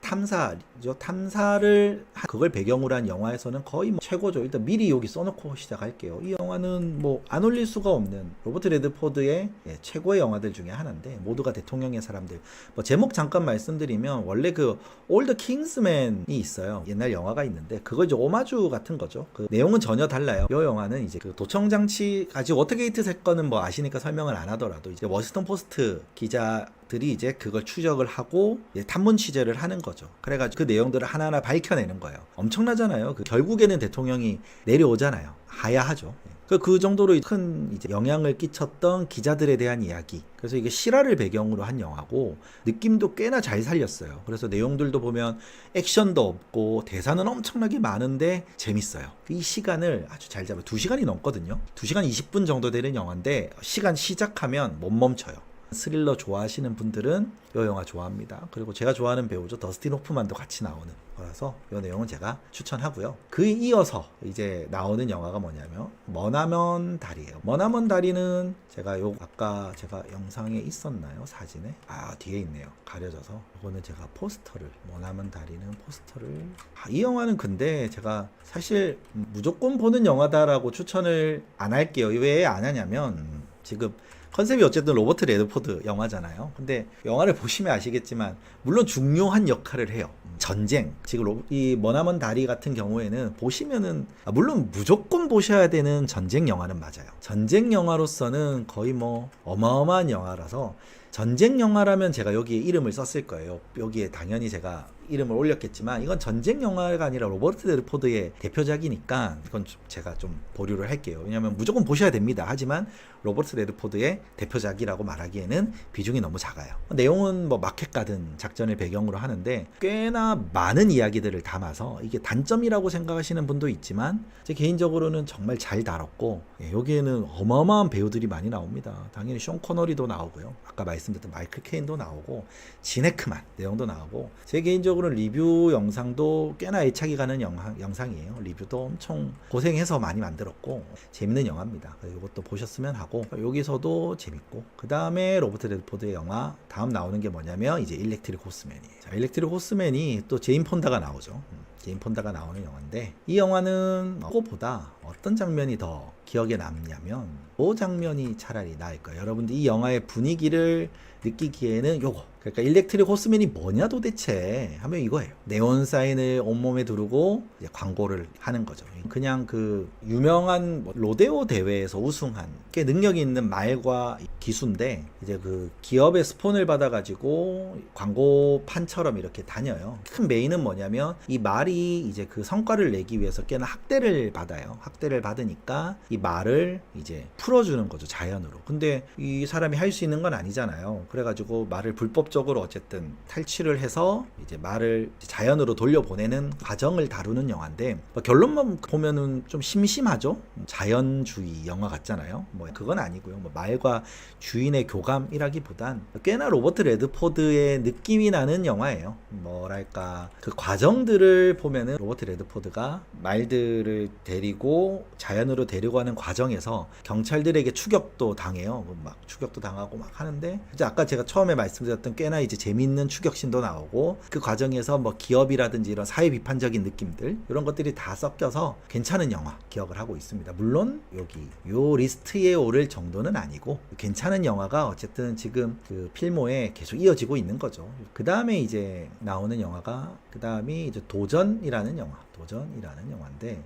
탐사를 그걸 배경으로 한 영화에서는 거의 뭐 최고죠. 일단 미리 여기 써놓고 시작할게요. 이 영화는 뭐 안 올릴 수가 없는 로버트 레드포드의 최고의 영화들 중에 하나인데 모두가 대통령의 사람들. 뭐 제목 잠깐 말씀드리면 원래 그 All the Kingsmen이 있어요. 옛날 영화가 있는데 그거 이제 오마주 같은 거죠. 그 내용은 전혀 달라요. 이 영화는 이제 그 도청 장치 아직 워터게이트 사건은 뭐 아시니까 설명을 안 하더라도 이제 워싱턴 포스트 기자들이 이제 그걸 추적을 하고 이제 탐문 취재를 하는 거죠. 그래가지고 그 내용들을 하나하나 밝혀내는 거예요. 엄청나잖아요. 그 결국에는 대통령이 내려오잖아요. 하야하죠. 그 정도로 큰 이제 영향을 끼쳤던 기자들에 대한 이야기. 그래서 이게 실화를 배경으로 한 영화고 느낌도 꽤나 잘 살렸어요. 그래서 내용들도 보면 액션도 없고 대사는 엄청나게 많은데 재밌어요. 이 시간을 아주 잘 잡아요. 2시간이 넘거든요. 2시간 20분 정도 되는 영화인데 시간 시작하면 못 멈춰요. 스릴러 좋아하시는 분들은 이 영화 좋아합니다. 그리고 제가 좋아하는 배우죠. 더스틴 호프만도 같이 나오는 거라서 이 내용은 제가 추천하고요. 그 이어서 이제 나오는 영화가 뭐냐면 머나먼 다리예요. 머나먼 다리는 제가 아까 제가 영상에 있었나요? 사진에? 뒤에 있네요. 가려져서. 이거는 제가 포스터를 머나먼 다리는 포스터를 이 영화는 근데 제가 사실 무조건 보는 영화다라고 추천을 안 할게요. 왜 안 하냐면 지금 컨셉이 어쨌든 로버트 레드포드 영화잖아요. 근데 영화를 보시면 아시겠지만 물론 중요한 역할을 해요. 전쟁. 지금 이 머나먼 다리 같은 경우에는 보시면은 물론 무조건 보셔야 되는 전쟁 영화는 맞아요. 전쟁 영화로서는 거의 뭐 어마어마한 영화라서 전쟁 영화라면 제가 여기에 이름을 썼을 거예요. 여기에 당연히 제가 이름을 올렸겠지만 이건 전쟁 영화가 아니라 로버트 레드포드의 대표작이니까 이건 제가 좀 보류를 할게요. 왜냐하면 무조건 보셔야 됩니다. 하지만 로버트 레드포드의 대표작이라고 말하기에는 비중이 너무 작아요. 내용은 뭐 마켓 가든 작전을 배경으로 하는데 꽤나 많은 이야기들을 담아서 이게 단점이라고 생각하시는 분도 있지만 제 개인적으로는 정말 잘 다뤘고 여기에는 어마어마한 배우들이 많이 나옵니다. 당연히 숀 코너리도 나오고요. 아까 말씀드렸던 마이클 케인도 나오고 지네크만 내용도 나오고 제 개인적으로 리뷰 영상도 꽤나 애착이 가는 영상이에요. 리뷰도 엄청 고생해서 많이 만들었고 재밌는 영화입니다. 이것도 보셨으면 하고 여기서도 재밌고 그 다음에 로버트 레드포드의 영화 다음 나오는 게 뭐냐면 이제 일렉트릭 호스맨이에요. 자, 일렉트릭 호스맨이 또 제인 폰다가 나오죠. 제인 폰다가 나오는 영화인데 이 영화는 그거보다 어떤 장면이 더 기억에 남냐면 그 장면이 차라리 나을 거예요. 여러분들 이 영화의 분위기를 느끼기에는 요거 그러니까 일렉트릭 호스맨이 뭐냐 도대체 하면 이거예요. 네온 사인을 온몸에 두르고 이제 광고를 하는 거죠. 그냥 그 유명한 로데오 대회에서 우승한 꽤 능력이 있는 말과 기수인데 이제 그 기업의 스폰을 받아가지고 광고판처럼 이렇게 다녀요. 큰 메인은 뭐냐면 이 말이 이제 그 성과를 내기 위해서 꽤나 학대를 받아요. 학대를 받으니까 이 말을 이제 풀어주는 거죠. 자연으로. 근데 이 사람이 할 수 있는 건 아니잖아요. 그래가지고 말을 불법적으로 어쨌든 탈취를 해서 이제 말을 자연으로 돌려보내는 과정을 다루는 영화인데 결론만 보면은 좀 심심하죠. 자연주의 영화 같잖아요. 뭐 그건 아니고요. 뭐 말과 주인의 교감이라기보단 꽤나 로버트 레드포드의 느낌이 나는 영화예요. 뭐랄까 그 과정들을 보면은 로버트 레드포드가 말들을 데리고 자연으로 데리고 가는 과정에서 경찰들에게 추격도 당해요. 막 추격도 당하고 막 하는데 이제 아까 제가 처음에 말씀드렸던 꽤나 이제 재미있는 추격신도 나오고 그 과정에서 뭐 기업이라든지 이런 사회 비판적인 느낌들 이런 것들이 다 섞여서 괜찮은 영화 기억을 하고 있습니다. 물론 여기 요 리스트에 오를 정도는 아니고 괜찮은 영화가 어쨌든 지금 그 필모에 계속 이어지고 있는 거죠. 그 다음에 이제 나오는 영화가 그 다음이 이제 도전이라는 영화. 도전이라는 영화인데,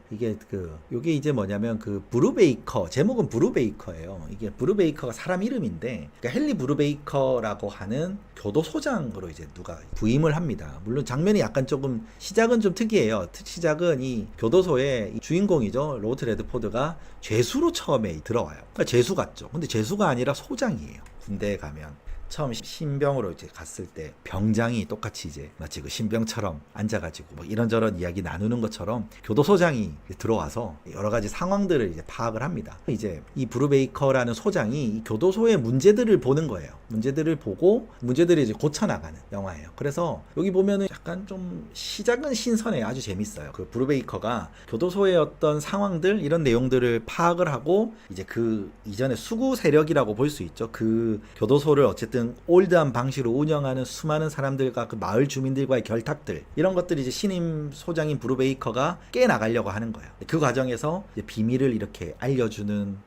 요게 이제 뭐냐면 브루베이커, 제목은 브루베이커예요. 이게 브루베이커가 사람 이름인데, 그러니까 헨리 브루베이커라고 하는 교도소장으로 이제 누가 부임을 합니다. 물론 장면이 약간 조금 시작은 좀 특이해요. 시작은 이 교도소의 주인공이죠. 로버트 레드포드가 죄수로 처음에 들어와요. 그러니까 죄수 같죠. 근데 죄수가 아니라 소장이에요. 군대에 가면 처음 신병으로 이제 갔을 때 병장이 똑같이 이제 마치 그 신병처럼 앉아가지고 뭐 이런저런 이야기 나누는 것처럼 교도소장이 들어와서 여러 가지 상황들을 이제 파악을 합니다. 이제 이 브루베이커라는 소장이 이 교도소의 문제들을 보는 거예요. 문제들을 보고 문제들을 이제 고쳐나가는 영화예요. 그래서 여기 보면은 약간 좀 시작은 신선해요. 아주 재밌어요. 그 브루베이커가 교도소의 어떤 상황들 이런 내용들을 파악을 하고 이제 그 이전에 수구 세력이라고 볼 수 있죠. 그 교도소를 어쨌든 올드한 방식으로 운영하는 수많은 사람들과 그 마을 주민들과의 결탁들 이런 것들이 이제 신임 소장인 브루베이커가 깨나가려고 하는 거예요. 그 과정에서 이제 비밀을 이렇게 알려주는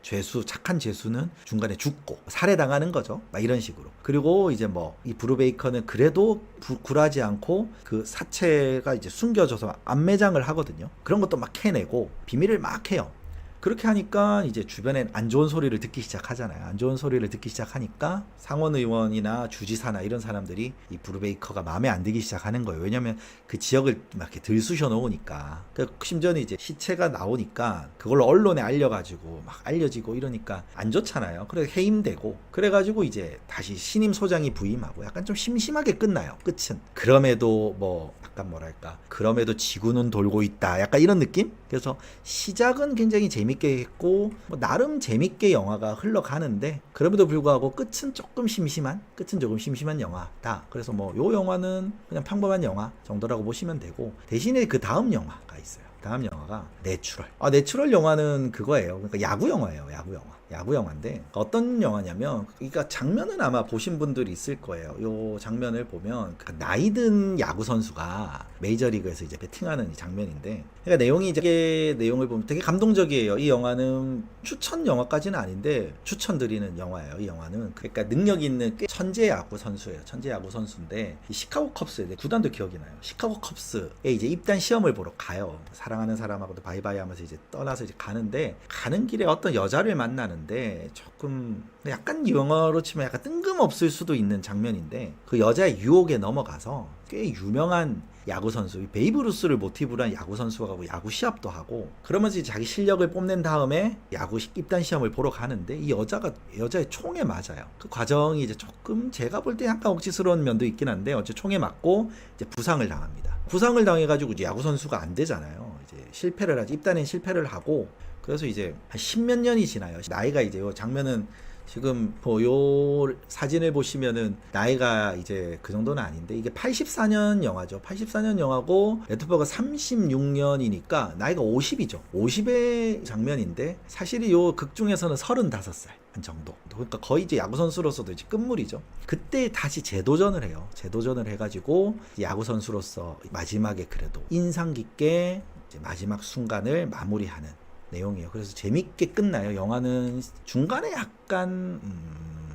착한 죄수는 중간에 죽고 살해당하는 거죠. 막 이런 식으로. 그리고 이제 뭐 이 브루베이커는 그래도 굴하지 않고 그 사체가 이제 숨겨져서 안매장을 하거든요. 그런 것도 막 캐내고 비밀을 막 해요. 그렇게 하니까 이제 주변엔 안 좋은 소리를 듣기 시작하잖아요. 안 좋은 소리를 듣기 시작하니까 상원 의원이나 주지사나 이런 사람들이 이 브루베이커가 마음에 안 들기 시작하는 거예요. 왜냐면 그 지역을 막 이렇게 들쑤셔 놓으니까. 심지어는 이제 시체가 나오니까 그걸 언론에 알려가지고 막 알려지고 이러니까 안 좋잖아요. 그래서 해임되고 그래가지고 이제 다시 신임 소장이 부임하고 약간 좀 심심하게 끝나요. 끝은. 그럼에도 뭐 약간 뭐랄까 그럼에도 지구는 돌고 있다 약간 이런 느낌? 그래서 시작은 굉장히 재밌게 했고 뭐 나름 재밌게 영화가 흘러가는데 그럼에도 불구하고 끝은 조금 심심한 영화다. 그래서 뭐 요 영화는 그냥 평범한 영화 정도라고 보시면 되고 대신에 그 다음 영화가 있어요. 다음 영화가 내추럴. 내추럴 영화는 그거예요. 그러니까 야구 영화예요. 야구 영화인데 어떤 영화냐면 그러니까 장면은 아마 보신 분들이 있을 거예요. 요 장면을 보면 나이든 야구 선수가 메이저리그에서 이제 배팅하는 이 장면인데 그러니까 내용을 보면 되게 감동적이에요. 이 영화는 추천 영화까지는 아닌데 추천드리는 영화예요. 이 영화는 그러니까 능력 있는 꽤 천재 야구 선수예요. 천재 야구 선수인데 이 시카고 컵스 구단도 기억이 나요. 시카고 컵스에 이제 입단 시험을 보러 가요. 사랑하는 사람하고도 바이바이 하면서 이제 떠나서 이제 가는 길에 어떤 여자를 만나는데 조금 약간 영어로 치면 약간 뜬금없을 수도 있는 장면인데 그 여자의 유혹에 넘어가서 꽤 유명한 야구 선수 베이브 루스를 모티브로 한 야구 선수가 가고 야구 시합도 하고 그러면서 이제 자기 실력을 뽐낸 다음에 야구 입단 시험을 보러 가는데 이 여자의 총에 맞아요. 그 과정이 이제 조금 제가 볼 때 약간 억지스러운 면도 있긴 한데 어째 총에 맞고 이제 부상을 당합니다. 부상을 당해가지고 이제 야구 선수가 안 되잖아요. 이제 입단에 실패를 하고 그래서 이제 한 10몇 년이 지나요. 나이가 이제 요 장면은 지금 요 사진을 보시면은 나이가 이제 그 정도는 아닌데 이게 84년 영화죠. 84년 영화고 레드포드가 36년이니까 나이가 50이죠. 50의 장면인데 사실 요 극 중에서는 35살 한 정도. 그러니까 거의 이제 야구 선수로서도 이제 끝물이죠. 그때 다시 재도전을 해요. 재도전을 해가지고 야구 선수로서 마지막에 그래도 인상 깊게 이제 마지막 순간을 마무리하는 내용이에요. 그래서 재밌게 끝나요. 영화는 중간에 약간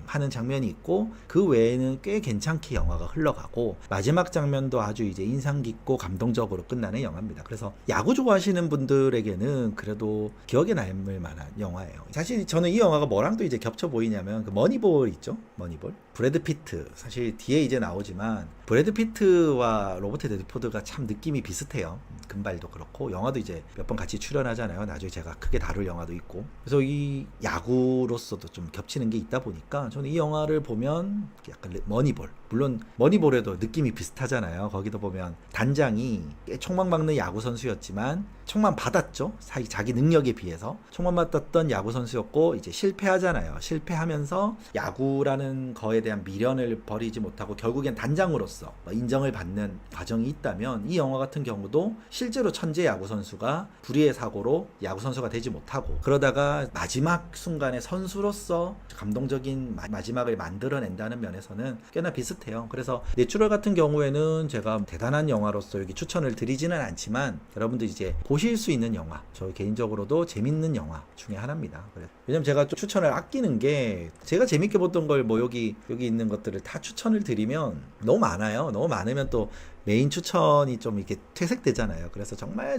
하는 장면이 있고 그 외에는 꽤 괜찮게 영화가 흘러가고 마지막 장면도 아주 이제 인상 깊고 감동적으로 끝나는 영화입니다. 그래서 야구 좋아하시는 분들에게는 그래도 기억에 남을 만한 영화예요. 사실 저는 이 영화가 뭐랑 또 이제 겹쳐 보이냐면 그 머니볼 있죠? 머니볼. 브래드 피트 사실 뒤에 이제 나오지만 브래드 피트와 로버트 레드포드가 참 느낌이 비슷해요. 금발도 그렇고 영화도 이제 몇 번 같이 출연하잖아요. 나중에 제가 크게 다룰 영화도 있고 그래서 이 야구로서도 좀 겹치는 게 있다 보니까 저는 이 영화를 보면 약간 머니볼 물론 머니볼에도 느낌이 비슷하잖아요. 거기도 보면 단장이 총만 막는 야구 선수였지만 총만 받았죠. 자기 능력에 비해서 총만 받았던 야구 선수였고 이제 실패하잖아요. 실패하면서 야구라는 거에 대한 미련을 버리지 못하고 결국엔 단장으로서 인정을 받는 과정이 있다면 이 영화 같은 경우도 실제로 천재 야구 선수가 불의의 사고로 야구 선수가 되지 못하고 그러다가 마지막 순간에 선수로서 감동적인 마지막을 만들어낸다는 면에서는 꽤나 비슷해요. 그래서 내추럴 같은 경우에는 제가 대단한 영화로서 여기 추천을 드리지는 않지만 여러분들 이제 보실 수 있는 영화 저 개인적으로도 재밌는 영화 중에 하나입니다. 왜냐면 제가 좀 추천을 아끼는 게 제가 재밌게 봤던 걸 뭐 여기 있는 것들을 다 추천을 드리면 너무 많아요. 너무 많으면 또 메인 추천이 좀 이렇게 퇴색되잖아요. 그래서 정말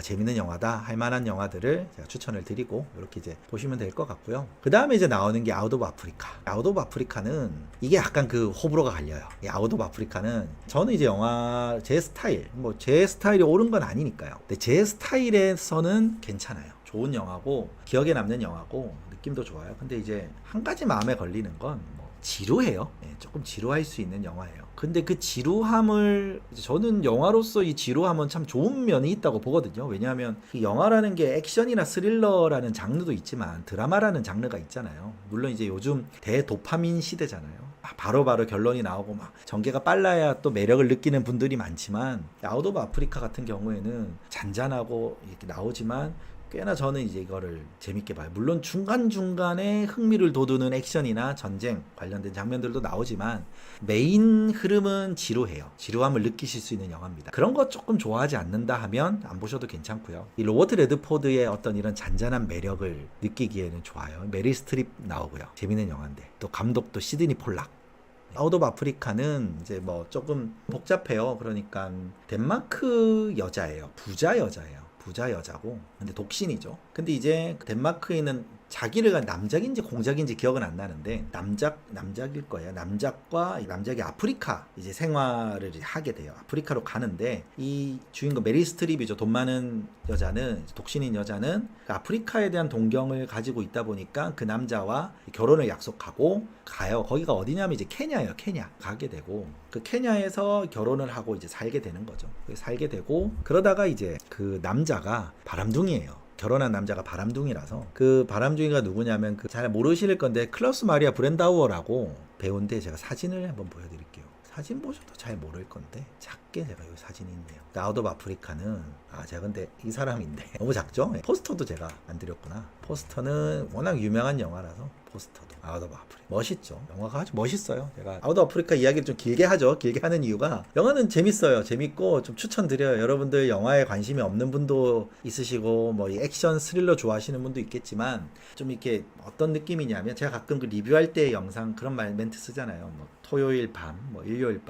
재밌는 영화다 할 만한 영화들을 제가 추천을 드리고 이렇게 이제 보시면 될 것 같고요. 그 다음에 이제 나오는 게 아웃 오브 아프리카. 아웃 오브 아프리카는 이게 약간 그 호불호가 갈려요. 이 아웃 오브 아프리카는 저는 이제 영화 제 스타일, 뭐 제 스타일이 옳은 건 아니니까요. 근데 제 스타일에서는 괜찮아요. 좋은 영화고 기억에 남는 영화고 느낌도 좋아요. 근데 이제 한 가지 마음에 걸리는 건 뭐 지루해요. 네, 조금 지루할 수 있는 영화예요. 근데 그 지루함을 저는 영화로서 이 지루함은 참 좋은 면이 있다고 보거든요. 왜냐하면 그 영화라는 게 액션이나 스릴러라는 장르도 있지만 드라마라는 장르가 있잖아요. 물론 이제 요즘 대도파민 시대잖아요. 바로바로 결론이 나오고 막 전개가 빨라야 또 매력을 느끼는 분들이 많지만 아웃 오브 아프리카 같은 경우에는 잔잔하고 이렇게 나오지만 꽤나 저는 이제 이거를 재밌게 봐요. 물론 중간중간에 흥미를 돋우는 액션이나 전쟁 관련된 장면들도 나오지만 메인 흐름은 지루해요. 지루함을 느끼실 수 있는 영화입니다. 그런 거 조금 좋아하지 않는다 하면 안 보셔도 괜찮고요. 이 로버트 레드포드의 어떤 이런 잔잔한 매력을 느끼기에는 좋아요. 메릴 스트립 나오고요. 재밌는 영화인데 또 감독도 시드니 폴락. 아웃 오브 아프리카는 이제 뭐 조금 복잡해요. 그러니까 덴마크 여자예요. 부자 여자예요. 부자 여자고 근데 독신이죠. 근데 이제 덴마크에는 자기를 남작인지 공작인지 기억은 안 나는데 남작일 거예요. 남작과 남작이 아프리카 이제 생활을 하게 돼요. 아프리카로 가는데 이 주인공 메릴 스트립이죠. 돈 많은 여자는 독신인 여자는 그 아프리카에 대한 동경을 가지고 있다 보니까 그 남자와 결혼을 약속하고 가요. 거기가 어디냐면 이제 케냐예요. 케냐 가게 되고 그 케냐에서 결혼을 하고 이제 살게 되는 거죠. 살게 되고 그러다가 이제 그 남자가 바람둥이에요. 결혼한 남자가 바람둥이라서 그 바람둥이가 누구냐면 그 잘 모르실 건데 클라우스 마리아 브렌다우어라고 배우인데 제가 사진을 한번 보여드릴게요. 사진 보셔도 잘 모를 건데 작게 제가 여기 사진이 있네요. 아웃 오브 아프리카는 제가 근데 이 사람인데 너무 작죠? 포스터도 제가 안 드렸구나. 포스터는 워낙 유명한 영화라서 포스터도 아웃 오브 아프리카 멋있죠. 영화가 아주 멋있어요. 제가 아웃 오브 아프리카 이야기를 좀 길게 하죠. 길게 하는 이유가 영화는 재밌어요. 재밌고 좀 추천드려요. 여러분들 영화에 관심이 없는 분도 있으시고 뭐 액션 스릴러 좋아하시는 분도 있겠지만 좀 이렇게 어떤 느낌이냐면 제가 가끔 그 리뷰할 때 영상 그런 멘트 쓰잖아요. 뭐 토요일 밤, 뭐 일요일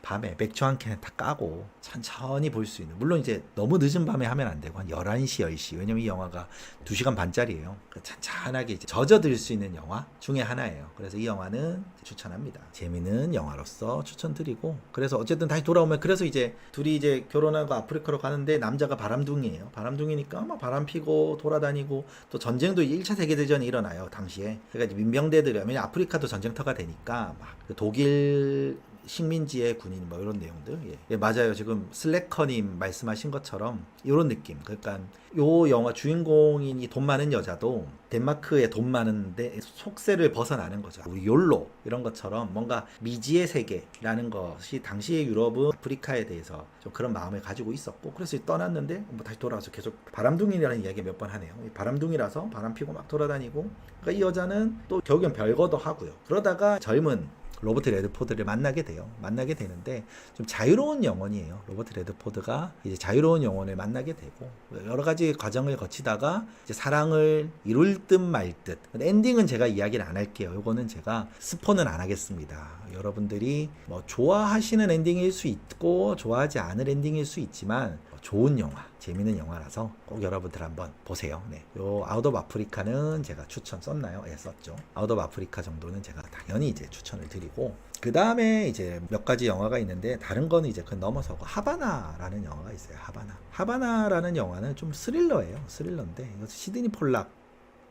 밤에 맥주 한 캔 다 까고 천천히 볼 수 있는. 물론 이제 너무 늦은 밤에 하면 안 되고 한 11시, 10시. 왜냐면 이 영화가 2시간 반짜리예요. 찬찬하게 이제 젖어들 수 있는 영화 중에 하나예요. 그래서 이 영화는 추천합니다. 재미있는 영화로서 추천드리고 그래서 어쨌든 다시 돌아오면 그래서 이제 둘이 이제 결혼하고 아프리카로 가는데 남자가 바람둥이에요. 바람둥이니까 막 바람 피고 돌아다니고 또 전쟁도 1차 세계대전이 일어나요. 당시에. 그러니까 이제 민병대들이 왜냐면 아프리카도 전쟁터가 되니까 막 그 독일 식민지의 군인 뭐 이런 내용들. 예, 맞아요. 지금 슬래커님 말씀하신 것처럼 이런 느낌. 그러니까 요 영화 주인공인 이 돈 많은 여자도 덴마크에 돈 많은데 속세를 벗어나는 거죠. 우리 욜로 이런 것처럼 뭔가 미지의 세계라는 것이 당시의 유럽은 아프리카에 대해서 좀 그런 마음을 가지고 있었고 그래서 떠났는데 뭐 다시 돌아와서 계속 바람둥이라는 이야기 몇 번 하네요. 바람둥이라서 바람 피고 막 돌아다니고 그러니까 이 여자는 또 결국엔 별거도 하고요. 그러다가 젊은 로버트 레드포드를 만나게 돼요. 만나게 되는데 좀 자유로운 영혼이에요. 로버트 레드포드가 이제 자유로운 영혼을 만나게 되고 여러 가지 과정을 거치다가 이제 사랑을 이룰 듯 말 듯. 엔딩은 제가 이야기를 안 할게요. 요거는 제가 스포는 안 하겠습니다. 여러분들이 뭐 좋아하시는 엔딩일 수 있고 좋아하지 않을 엔딩일 수 있지만 좋은 영화, 재밌는 영화라서 꼭 여러분들 한번 보세요. 네. 요 아웃 오브 아프리카는 제가 추천 썼나요? 예, 썼죠. 아웃 오브 아프리카 정도는 제가 당연히 이제 추천을 드리고 그 다음에 이제 몇 가지 영화가 있는데 다른 거는 이제 그 넘어서고 하바나라는 영화가 있어요. 하바나라는 영화는 좀 스릴러예요. 스릴러인데 이거 시드니 폴락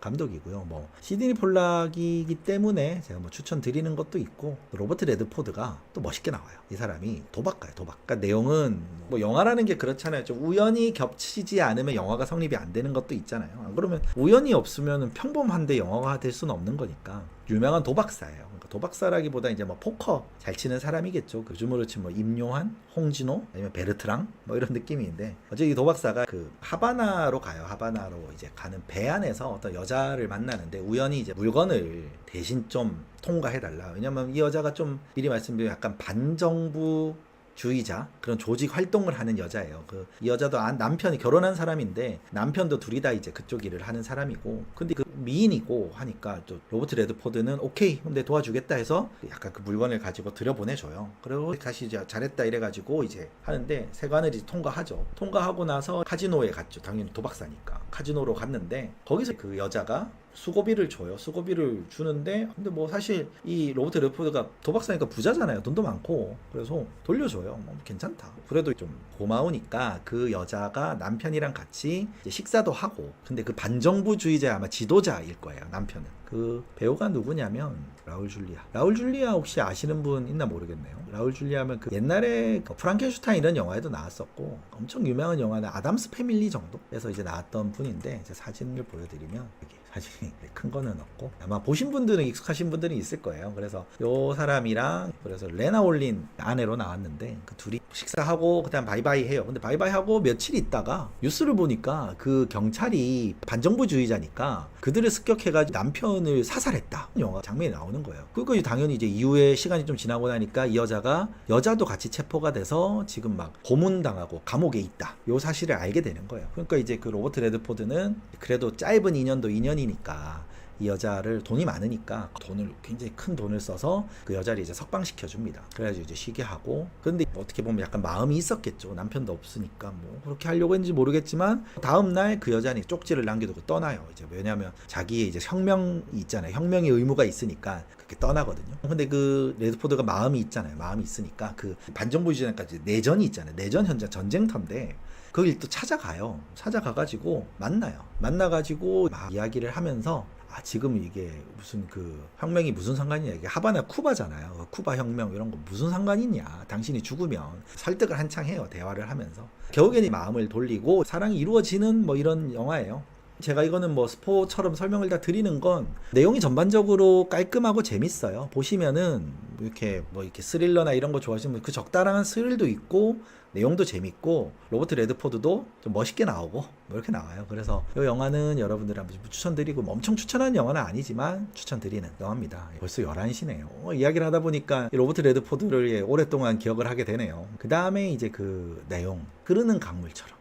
감독이고요. 뭐 시드니 폴락이기 때문에 제가 뭐 추천드리는 것도 있고 로버트 레드포드가 또 멋있게 나와요. 이 사람이 도박가요. 도박. 그러니까 내용은 뭐 영화라는 게 그렇잖아요. 좀 우연히 겹치지 않으면 영화가 성립이 안 되는 것도 있잖아요. 안 그러면 우연이 없으면 평범한데 영화가 될 수는 없는 거니까 유명한 도박사예요. 그러니까 도박사라기보다 이제 뭐 포커 잘 치는 사람이겠죠. 요즘으로 치면 뭐 임요한, 홍진호, 아니면 베르트랑 뭐 이런 느낌인데 어제 이 도박사가 그 하바나로 가요. 하바나로 이제 가는 배 안에서 어떤 여자를 만나는데 우연히 이제 물건을 대신 좀 통과해달라. 왜냐면 이 여자가 좀 미리 말씀드리면 약간 반정부 주의자 그런 조직 활동을 하는 여자예요. 이 여자도 남편이 결혼한 사람인데 남편도 둘이 다 이제 그쪽 일을 하는 사람이고 근데 그 미인이고 하니까 또 로버트 레드포드는 오케이 근데 도와주겠다 해서 약간 그 물건을 가지고 들여보내줘요. 그리고 다시 이제 잘했다 이래가지고 이제 하는데 세관을 이제 통과하죠. 통과하고 나서 카지노에 갔죠. 당연히 도박사니까 카지노로 갔는데 거기서 그 여자가 수고비를 줘요. 수고비를 주는데 근데 뭐 사실 이 로버트 레드포드가 도박사니까 부자잖아요. 돈도 많고 그래서 돌려줘요. 뭐 괜찮다. 그래도 좀 고마우니까 그 여자가 남편이랑 같이 이제 식사도 하고 근데 그 반정부주의자 아마 지도자일 거예요. 남편은. 그 배우가 누구냐면 라울 줄리아 혹시 아시는 분 있나 모르겠네요. 라울 줄리아면 그 옛날에 그 프랑켄슈타인 이런 영화에도 나왔었고 엄청 유명한 영화는 아담스 패밀리 정도에서 이제 나왔던 분인데 제 사진을 보여드리면 여기 사진이 큰 거는 없고 아마 보신 분들은 익숙하신 분들이 있을 거예요. 그래서 요 사람이랑 그래서 레나 올린 아내로 나왔는데 그 둘이 식사하고 그다음 바이바이 해요. 근데 바이바이 하고 며칠 있다가 뉴스를 보니까 그 경찰이 반정부주의자니까 그들을 습격해가지고 남편을 사살했다 영화 장면이 나오는 거예요. 그러니까 당연히 이제 이후에 시간이 좀 지나고 나니까 이 여자도 같이 체포가 돼서 지금 막 고문당하고 감옥에 있다 요 사실을 알게 되는 거예요. 그러니까 이제 그 로버트 레드포드는 그래도 짧은 인연도 인연이니까 이 여자를 돈이 많으니까 굉장히 큰 돈을 써서 그 여자를 이제 석방시켜 줍니다. 그래가지고 이제 쉬게 하고 근데 어떻게 보면 약간 마음이 있었겠죠. 남편도 없으니까 뭐 그렇게 하려고 했는지 모르겠지만 다음날 그 여자는 쪽지를 남겨두고 떠나요. 이제 왜냐하면 자기의 이제 혁명이 있잖아요. 혁명의 의무가 있으니까 그렇게 떠나거든요. 근데 그 레드포드가 마음이 있잖아요. 마음이 있으니까 그 반정부주의자까지 내전이 있잖아요. 내전 현장 전쟁터인데 거길 또 찾아가가지고 만나가지고 막 이야기를 하면서 지금 이게 무슨 그 혁명이 무슨 상관이냐 이게 하바나 쿠바잖아요. 쿠바 혁명 이런 거 무슨 상관이냐 당신이 죽으면 설득을 한창 해요. 대화를 하면서 결국에는 마음을 돌리고 사랑이 이루어지는 뭐 이런 영화예요. 제가 이거는 뭐 스포처럼 설명을 다 드리는 건 내용이 전반적으로 깔끔하고 재밌어요. 보시면은 이렇게 스릴러나 이런 거 좋아하시면 그 적당한 스릴도 있고 내용도 재밌고 로버트 레드포드도 좀 멋있게 나오고 뭐 이렇게 나와요. 그래서 이 영화는 여러분들한테 추천드리고 뭐 엄청 추천하는 영화는 아니지만 추천드리는 영화입니다. 벌써 11시네요. 이야기를 하다 보니까 로버트 레드포드를 오랫동안 기억을 하게 되네요. 그 다음에 이제 그 내용 흐르는 강물처럼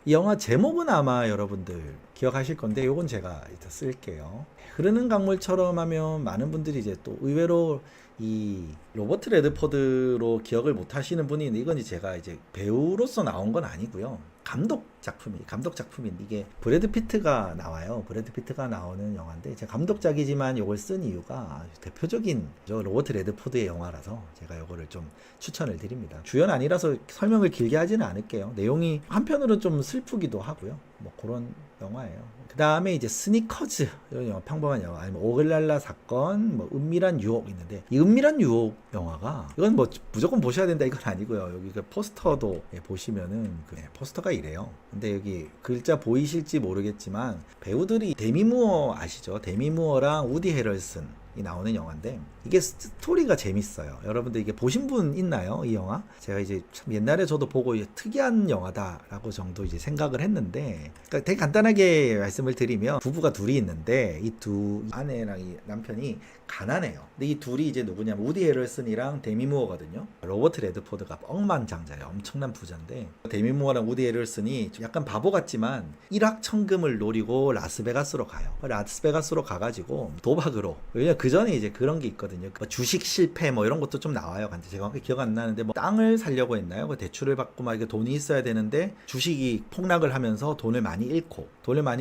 이 영화 제목은 아마 여러분들 기억하실 건데 요건 제가 이따 쓸게요. 흐르는 강물처럼 하면 많은 분들이 이제 또 의외로 이 로버트 레드포드로 기억을 못 하시는 분이 있는데 이건 제가 이제 배우로서 나온 건 아니고요. 감독 작품인데 이게 브래드 피트가 나와요. 브래드 피트가 나오는 영화인데 제가 감독작이지만 이걸 쓴 이유가 대표적인 로버트 레드포드의 영화라서 제가 이거를 좀 추천을 드립니다. 주연 아니라서 설명을 길게 하지는 않을게요. 내용이 한편으로는 좀 슬프기도 하고요. 뭐 그런 영화예요. 그 다음에 이제 스니커즈 이런 영화 평범한 영화 아니면 오글랄라 사건 뭐 은밀한 유혹 있는데 이 은밀한 유혹 영화가 이건 뭐 무조건 보셔야 된다 이건 아니고요. 여기 그 포스터도 보시면은 포스터가 이래요. 근데 여기 글자 보이실지 모르겠지만 배우들이 데미 무어 아시죠? 데미 무어랑 우디 헤럴슨 이 나오는 영화인데 이게 스토리가 재밌어요. 여러분들 이게 보신 분 있나요? 이 영화? 제가 이제 참 옛날에 저도 보고 특이한 영화다라고 정도 이제 생각을 했는데 그러니까 되게 간단하게 말씀을 드리면 부부가 둘이 있는데 이 두 아내랑 이 남편이 가난해요. 근데 이 둘이 이제 누구냐면 우디 헤럴슨이랑 데미 무어거든요. 로버트 레드포드가 억만장자예요. 엄청난 부자인데 데미 무어랑 우디 헤럴슨이 약간 바보 같지만 일확천금을 노리고 라스베가스로 가요. 라스베가스로 가가지고 도박으로 왜냐면 그 전에 이제 그런 게 있거든요. 주식 실패 뭐 이런 것도 좀 나와요. 근데 제가 정확히 기억 안 나는데 뭐 땅을 사려고 했나요? 그 대출을 받고 막 이게 돈이 있어야 되는데 주식이 폭락을 하면서 돈을 많이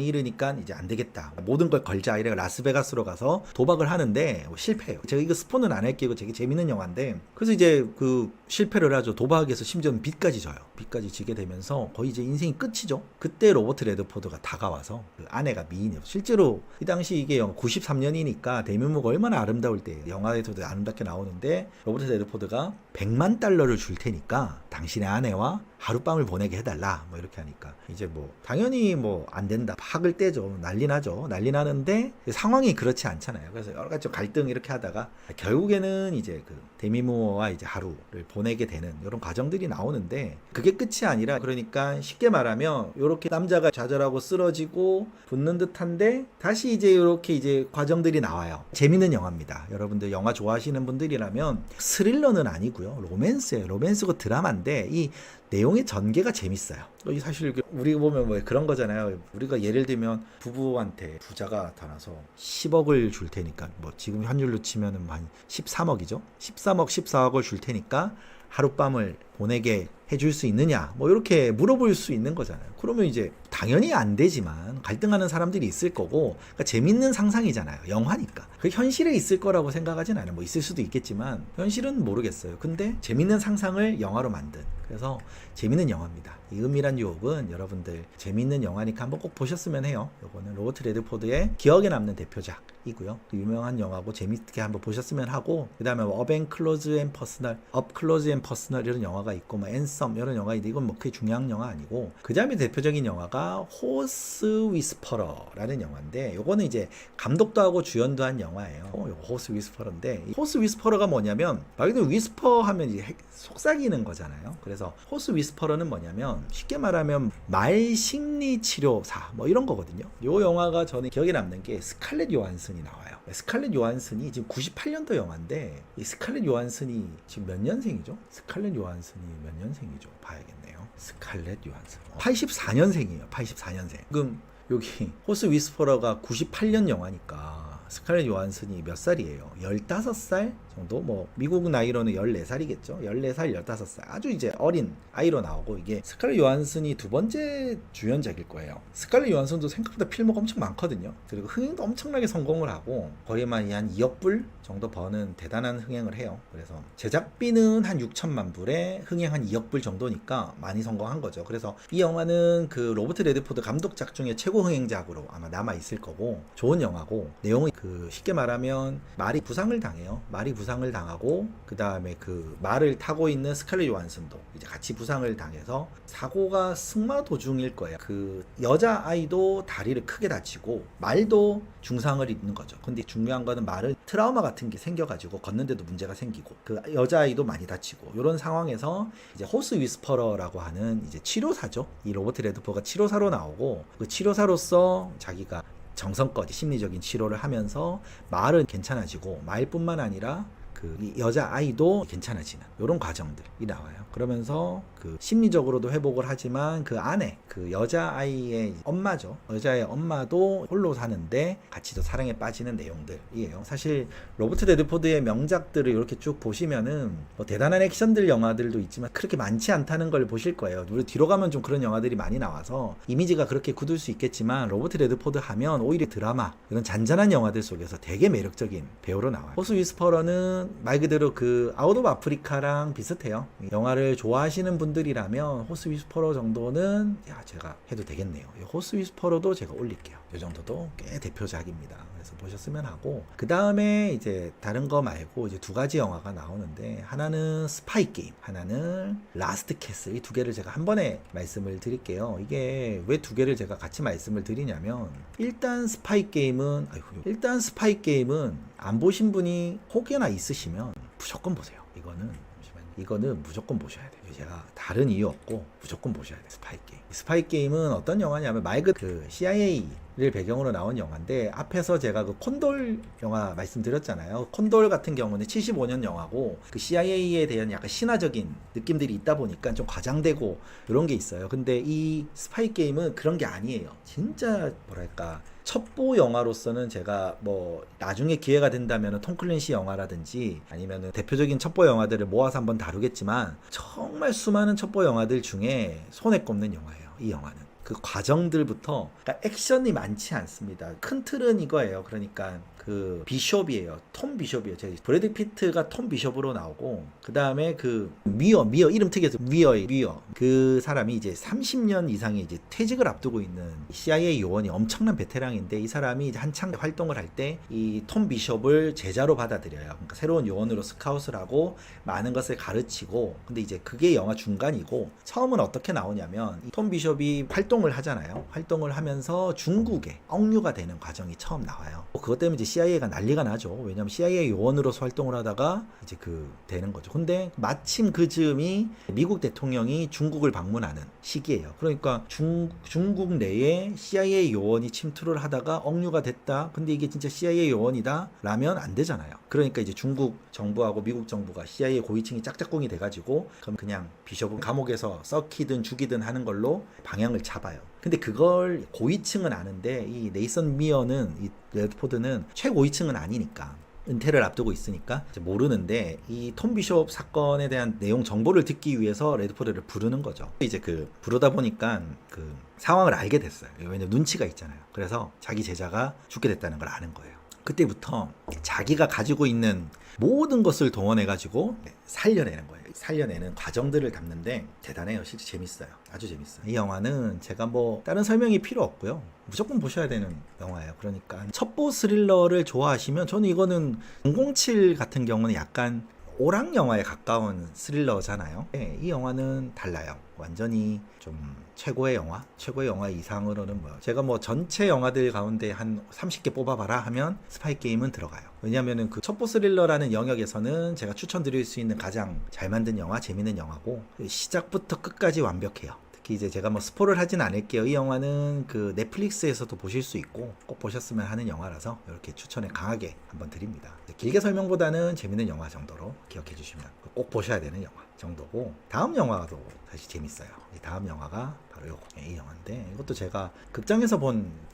잃으니까 이제 안 되겠다. 모든 걸 걸자 이래 라스베가스로 가서 도박을 하는데 실패해요. 제가 이거 스포는 안 할게요. 되게 재밌는 영화인데 그래서 이제 그 실패를 하죠. 도박에서 심지어는 빚까지 져요. 빚까지 지게 되면서 거의 이제 인생이 끝이죠. 그때 로버트 레드포드가 다가와서 그 아내가 미인이에요. 실제로 이 당시 이게 93년이니까 데미 무어가 얼마나 아름다울 때 영화에서도 아름답게 나오는데 로버트 레드포드가 $100만 줄 테니까 당신의 아내와 하룻밤을 보내게 해달라 뭐 이렇게 하니까 이제 뭐 당연히 뭐 안 된다, 학을 떼죠, 난리 나죠. 난리 나는데 상황이 그렇지 않잖아요. 그래서 여러 가지 갈등 이렇게 하다가 결국에는 이제 그 데미 무어와 이제 하루를 보내게 되는 이런 과정들이 나오는데, 그게 끝이 아니라, 그러니까 쉽게 말하면 이렇게 남자가 좌절하고 쓰러지고 붙는 듯한데 다시 이제 이렇게 이제 과정들이 나와요. 재밌는 영화입니다. 여러분들 영화 좋아하시는 분들이라면, 스릴러는 아니고요, 로맨스예요. 로맨스고 드라마인데 이 내용의 전개가 재밌어요. 사실 우리 보면 뭐 그런 거잖아요. 우리가 예를 들면 부부한테 부자가 나타나서 10억을 줄 테니까, 뭐 지금 현율로 치면은 한 13억이죠. 13억, 14억을 줄 테니까 하룻밤을 보내게 해줄 수 있느냐, 뭐 이렇게 물어볼 수 있는 거잖아요. 그러면 이제 당연히 안 되지만 갈등하는 사람들이 있을 거고, 그러니까 재밌는 상상이잖아요. 영화니까. 그 현실에 있을 거라고 생각하진 않아요. 뭐 있을 수도 있겠지만 현실은 모르겠어요. 근데 재밌는 상상을 영화로 만든, 그래서 재밌는 영화입니다. 이 은밀한 유혹은 여러분들 재밌는 영화니까 한번 꼭 보셨으면 해요. 요거는 로버트 레드포드의 기억에 남는 대표작이고요. 유명한 영화고 재밌게 한번 보셨으면 하고, 그 다음에 업 클로즈 앤 퍼스널, 업 클로즈 앤 퍼스널 이런 영화가 있고, 뭐 앤썸 이런 영화 있는데 이건 뭐 크게 중요한 영화 아니고, 그 다음에 대표적인 영화가 호스 위스퍼러라는 영화인데, 요거는 이제 감독도 하고 주연도 한 영화예요. 요거 호스 위스퍼러인데, 호스 위스퍼러가 뭐냐면 말 그대로 위스퍼 하면 이제 속삭이는 거잖아요. 그래서 호스 위스퍼러는 뭐냐면 쉽게 말하면 말 심리 치료사 뭐 이런 거거든요. 요 영화가 저는 기억에 남는 게 스칼렛 요한슨이 나와요. 스칼렛 요한슨이 지금 98년도 영화인데, 이 스칼렛 요한슨이 지금 몇 년생이죠? 스칼렛 요한슨이 몇 년생이죠? 봐야겠네요. 스칼렛 요한슨 84년생이에요. 84년생. 지금 여기 호스 위스퍼러가 98년 영화니까 스칼렛 요한슨이 몇 살이에요? 15살 정도? 뭐 미국 나이로는 14살이겠죠? 14살, 15살. 아주 이제 어린 아이로 나오고, 이게 스칼렛 요한슨이 두 번째 주연작일 거예요. 스칼렛 요한슨도 생각보다 필모가 엄청 많거든요. 그리고 흥행도 엄청나게 성공을 하고 거의만 한 2억 불 정도 버는 대단한 흥행을 해요. 그래서 제작비는 한 6천만 불에 흥행 한 2억 불 정도니까 많이 성공한 거죠. 그래서 이 영화는 그 로버트 레드포드 감독작 중에 최고 흥행작으로 아마 남아 있을 거고, 좋은 영화고, 내용은 그 쉽게 말하면 말이 부상을 당해요. 말이 부상을 당하고, 그 다음에 그 말을 타고 있는 스칼렛 요한슨도 이제 같이 부상을 당해서 사고가 승마 도중일 거예요. 그 여자 아이도 다리를 크게 다치고 말도 중상을 입는 거죠. 근데 중요한 거는 말은 트라우마 같은 게 생겨가지고 걷는데도 문제가 생기고, 그 여자 아이도 많이 다치고, 이런 상황에서 이제 호스 위스퍼러라고 하는 이제 치료사죠. 이 로버트 레드포드가 치료사로 나오고, 그 치료사로서 자기가 정성껏 심리적인 치료를 하면서 말은 괜찮아지고, 말뿐만 아니라 그 여자 아이도 괜찮아지는 이런 과정들이 나와요. 그러면서 그 심리적으로도 회복을 하지만 그 안에 그 여자 아이의 엄마죠. 여자의 엄마도 홀로 사는데 같이 또 사랑에 빠지는 내용들이에요. 사실 로버트 레드포드의 명작들을 이렇게 쭉 보시면은 뭐 대단한 액션들 영화들도 있지만 그렇게 많지 않다는 걸 보실 거예요. 우리 뒤로 가면 좀 그런 영화들이 많이 나와서 이미지가 그렇게 굳을 수 있겠지만, 로버트 레드포드 하면 오히려 드라마, 이런 잔잔한 영화들 속에서 되게 매력적인 배우로 나와요. 호스 위스퍼러는 말 그대로 그 아웃 오브 아프리카랑 비슷해요. 영화를 좋아하시는 분들이라면 호스 위스퍼러 정도는 제가 해도 되겠네요. 호스 위스퍼러도 제가 올릴게요. 이 정도도 꽤 대표작입니다. 그래서 보셨으면 하고, 그 다음에 이제 다른 거 말고 이제 두 가지 영화가 나오는데, 하나는 스파이 게임, 하나는 라스트 캐슬. 이 두 개를 제가 한 번에 말씀을 드릴게요. 이게 왜 두 개를 제가 같이 말씀을 드리냐면, 일단 스파이 게임은 안 보신 분이 혹여나 있으시면 무조건 보세요. 이거는 무조건 보셔야 돼요. 제가 다른 이유 없고 무조건 보셔야 돼요. 스파이 게임. 스파이 게임은 어떤 영화냐면 말 그대로 그 CIA를 배경으로 나온 영화인데, 앞에서 제가 그 콘돌 영화 말씀드렸잖아요. 콘돌 같은 경우는 75년 영화고, 그 CIA에 대한 약간 신화적인 느낌들이 있다 보니까 좀 과장되고 이런 게 있어요. 근데 이 스파이 게임은 그런 게 아니에요. 진짜 뭐랄까, 첩보 영화로서는 제가 뭐 나중에 기회가 된다면 톰 클랜시 영화라든지 아니면 대표적인 첩보 영화들을 모아서 한번 다루겠지만, 정말 수많은 첩보 영화들 중에 손에 꼽는 영화예요. 이 영화는 그 과정들부터, 그러니까 액션이 많지 않습니다. 큰 틀은 이거예요. 그러니까 그 그 비숍이에요. 톰 비숍이에요. 제 브래드 피트가 톰 비숍으로 나오고, 그 다음에 그 미어 이름 특이해서 미어 그 사람이 이제 30년 이상의 이제 퇴직을 앞두고 있는 CIA 요원이 엄청난 베테랑인데, 이 사람이 이제 한창 활동을 할 때 이 톰 비숍을 제자로 받아들여요. 그러니까 새로운 요원으로 스카웃을 하고 많은 것을 가르치고, 근데 이제 그게 영화 중간이고, 처음은 어떻게 나오냐면 이 톰 비숍이 활동을 하잖아요. 활동을 하면서 중국에 억류가 되는 과정이 처음 나와요. 그것 때문에 이제 CIA가 난리가 나죠. 왜냐면 CIA 요원으로서 활동을 하다가 이제 되는 거죠. 근데 마침 그 즈음이 미국 대통령이 중국을 방문하는 시기예요. 그러니까 중국 내에 CIA 요원이 침투를 하다가 억류가 됐다. 근데 이게 진짜 CIA 요원이다 라면 안 되잖아요. 그러니까 이제 중국 정부하고 미국 정부가 CIA 고위층이 짝짝꿍이 돼가지고, 그럼 그냥 비숍은 감옥에서 썩히든 죽이든 하는 걸로 방향을 잡아요. 근데 그걸 고위층은 아는데, 이 네이선 미어는, 이 레드포드는 최고위층은 아니니까, 은퇴를 앞두고 있으니까 이제 모르는데, 이 톰 비숍 사건에 대한 내용 정보를 듣기 위해서 레드포드를 부르는 거죠. 이제 부르다 보니까 그 상황을 알게 됐어요. 왜냐면 눈치가 있잖아요. 그래서 자기 제자가 죽게 됐다는 걸 아는 거예요. 그때부터 자기가 가지고 있는 모든 것을 동원해가지고 살려내는 거예요. 살려내는 과정들을 담는데 대단해요. 실제 재밌어요. 아주 재밌어요. 이 영화는 제가 뭐 다른 설명이 필요 없고요. 무조건 보셔야 되는 영화예요. 그러니까 첩보 스릴러를 좋아하시면, 저는 이거는 007 같은 경우는 약간 오락 영화에 가까운 스릴러잖아요. 네, 이 영화는 달라요. 완전히 좀 최고의 영화 이상으로는 제가 전체 영화들 가운데 한 30개 뽑아봐라 하면 스파이 게임은 들어가요. 왜냐면은 그 첩보 스릴러라는 영역에서는 제가 추천드릴 수 있는 가장 잘 만든 영화, 재밌는 영화고, 시작부터 끝까지 완벽해요. 특히 이제 제가 스포를 하진 않을게요. 이 영화는 그 넷플릭스에서도 보실 수 있고 꼭 보셨으면 하는 영화라서 이렇게 추천을 강하게 한번 드립니다. 길게 설명보다는 재밌는 영화 정도로 기억해 주시면 꼭 보셔야 되는 영화 정도고, 다음 영화도 사실 재밌어요. 다음 영화가 바로 이 영화인데, 이것도 제가 극장에서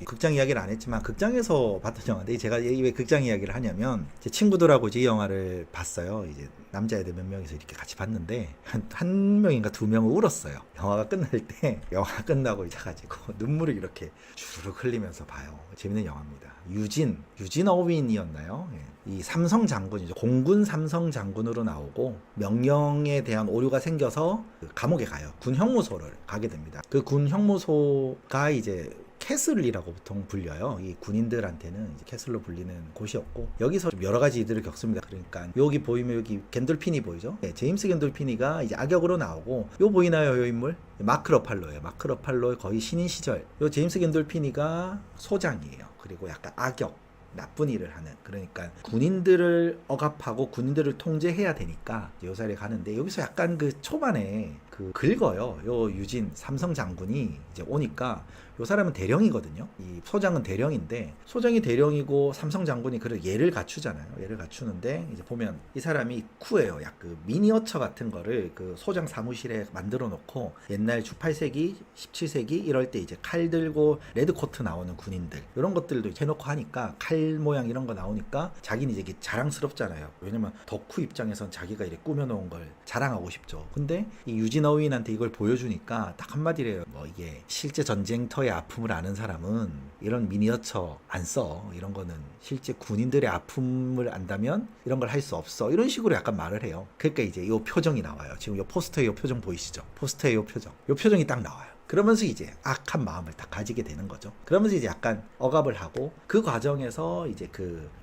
극장 이야기를 안 했지만 극장에서 봤던 영화인데, 제가 왜 극장 이야기를 하냐면, 제 친구들하고 이제 이 영화를 봤어요. 이제 남자애들 몇 명이서 이렇게 같이 봤는데 한 명인가 두 명은 울었어요. 영화가 끝날 때, 영화 끝나고 이제 가지고 눈물을 이렇게 주르륵 흘리면서 봐요. 재밌는 영화입니다. 유진 어윈이었나요? 이 삼성 장군이죠. 공군 삼성 장군으로 나오고, 명령에 대한 오류가 생겨서 감옥에 가요. 군 형무소를 가게 됩니다. 그 군 형무소가 이제 캐슬이라고 보통 불려요. 이 군인들한테는 이제 캐슬로 불리는 곳이었고, 여기서 좀 여러 가지 일들을 겪습니다. 그러니까 여기 보이면 여기 겐돌피니 보이죠? 네, 제임스 겐돌피니가 이제 악역으로 나오고, 요 보이나요, 요 인물? 마크 러팔로예요. 마크 러팔로의 거의 신인 시절. 요 제임스 겐돌피니가 소장이에요. 그리고 약간 악역, 나쁜 일을 하는, 그러니까 군인들을 억압하고 군인들을 통제해야 되니까 요사를 가는데, 여기서 약간 그 초반에 긁어요. 요 유진 삼성 장군이 이제 오니까, 요 사람은 대령이거든요. 이 소장은 대령인데, 소장이 대령이고 삼성 장군이 얘를 갖추잖아요. 얘를 갖추는데, 이제 보면 이 사람이 쿠예요. 약 미니어처 같은 거를 소장 사무실에 만들어 놓고, 옛날 18세기, 17세기 이럴 때 이제 칼 들고 레드코트 나오는 군인들, 이런 것들도 해놓고 하니까, 칼 모양 이런 거 나오니까 자기는 이제 이게 자랑스럽잖아요. 왜냐면 덕후 입장에선 자기가 이렇게 꾸며놓은 걸 자랑하고 싶죠. 근데 이 유진 어윈한테 이걸 보여주니까 딱 한마디래요. 이게 실제 전쟁터의 아픔을 아는 사람은 이런 미니어처 안 써. 이런 거는 실제 군인들의 아픔을 안다면 이런 걸 할 수 없어. 이런 식으로 약간 말을 해요. 그러니까 이제 이 표정이 나와요. 지금 이 포스터에 이 표정 보이시죠? 포스터에 이 표정. 이 표정이 딱 나와요. 그러면서 이제 악한 마음을 딱 가지게 되는 거죠. 그러면서 이제 약간 억압을 하고, 그 과정에서 이제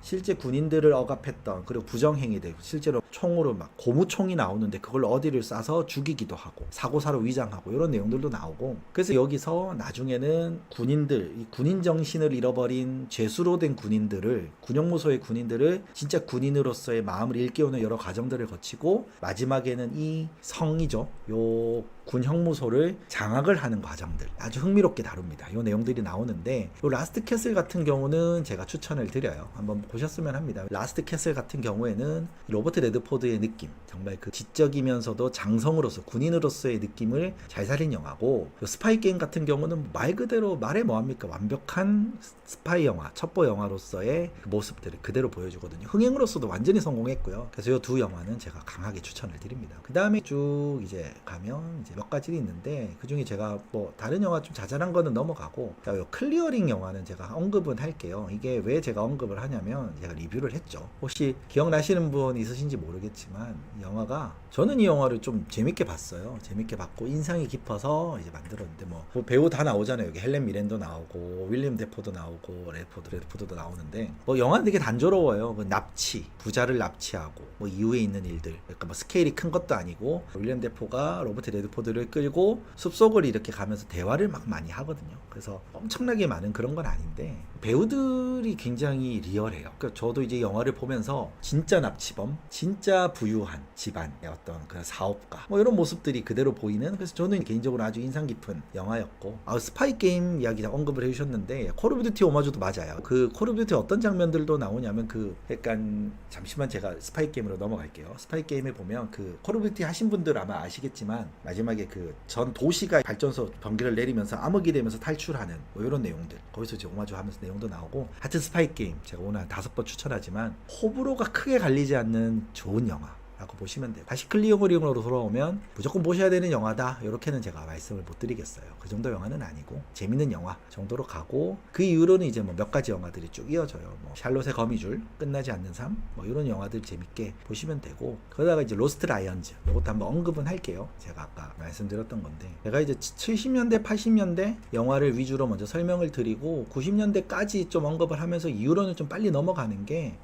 실제 군인들을 억압했던, 그리고 부정행위들, 실제로 총으로 고무총이 나오는데 그걸 어디를 쏴서 죽이기도 하고, 사고사로 위장하고, 이런 내용들도 나오고, 그래서 여기서 나중에는 이 군인 정신을 잃어버린 죄수로 된 군인들을, 군형무소의 군인들을 진짜 군인으로서의 마음을 일깨우는 여러 과정들을 거치고, 마지막에는 이 성이죠. 요 군 형무소를 장악을 하는 과정들 아주 흥미롭게 다룹니다. 이 내용들이 나오는데, 이 라스트 캐슬 같은 경우는 제가 추천을 드려요. 한번 보셨으면 합니다. 라스트 캐슬 같은 경우에는 로버트 레드포드의 느낌, 정말 지적이면서도 장성으로서, 군인으로서의 느낌을 잘 살린 영화고, 스파이 게임 같은 경우는 말 그대로, 말해 뭐합니까, 완벽한 스파이 영화, 첩보 영화로서의 모습들을 그대로 보여주거든요. 흥행으로서도 완전히 성공했고요. 그래서 이 두 영화는 제가 강하게 추천을 드립니다. 그 다음에 쭉 이제 가면 이제 몇 가지 있는데, 그 중에 제가 뭐 다른 영화 좀 자잘한 거는 넘어가고, 자, 요 클리어링 영화는 제가 언급은 할게요. 이게 왜 제가 언급을 하냐면 제가 리뷰를 했죠. 혹시 기억나시는 분 있으신지 모르겠지만 이 영화가, 저는 이 영화를 좀 재밌게 봤어요. 재밌게 봤고 인상이 깊어서 이제 만들었는데, 뭐 배우 다 나오잖아요. 여기 헬렌 미렌도 나오고 윌리엄 데포도 나오고 레드포드도 나오는데, 뭐 영화는 되게 단조로워요. 그 납치, 부자를 납치하고 뭐 이후에 있는 일들, 그러니까 뭐 스케일이 큰 것도 아니고 윌리엄 데포가 로버트 레드포드를 끌고 숲속을 이렇게 가면서 대화를 막 많이 하거든요. 그래서 엄청나게 많은 그런 건 아닌데 배우들이 굉장히 리얼해요. 그러니까 저도 이제 영화를 보면서 진짜 납치범, 진짜 부유한 집안의 어떤 그 사업가, 뭐 이런 모습들이 그대로 보이는, 그래서 저는 개인적으로 아주 인상 깊은 영화였고, 스파이 게임 이야기 언급을 해주셨는데 콜 오브 듀티 오마주도 맞아요. 그 콜 오브 듀티 어떤 장면들도 나오냐면, 그 약간, 잠시만 제가 스파이 게임으로 넘어갈게요. 스파이 게임에 보면 그 콜 오브 듀티 하신 분들 아마 아시겠지만 마지막에 그 전 도시가 발전소 번개를 내리면서 암흑이 되면서 탈출하는 뭐 이런 내용들, 거기서 이제 오마주 하면서 내용도 나오고, 하여튼 스파이 게임 제가 오늘 한 5번 추천하지만 호불호가 크게 갈리지 않는 좋은 영화 라고 보시면 돼요. 다시 클리어링으로 돌아오면 무조건 보셔야 되는 영화다, 이렇게는 제가 말씀을 못 드리겠어요. 그 정도 영화는 아니고 재밌는 영화 정도로 가고, 그 이후로는 이제 뭐 몇 가지 영화들이 쭉 이어져요. 뭐 샬롯의 거미줄, 끝나지 않는 삶, 뭐 이런 영화들 재밌게 보시면 되고, 그러다가 이제 로스트 라이언즈, 이것도 한번 언급은 할게요. 제가 아까 말씀드렸던 건데, 제가 이제 70년대 80년대 영화를 위주로 먼저 설명을 드리고 90년대까지 좀 언급을 하면서 이후로는 좀 빨리 넘어가는 게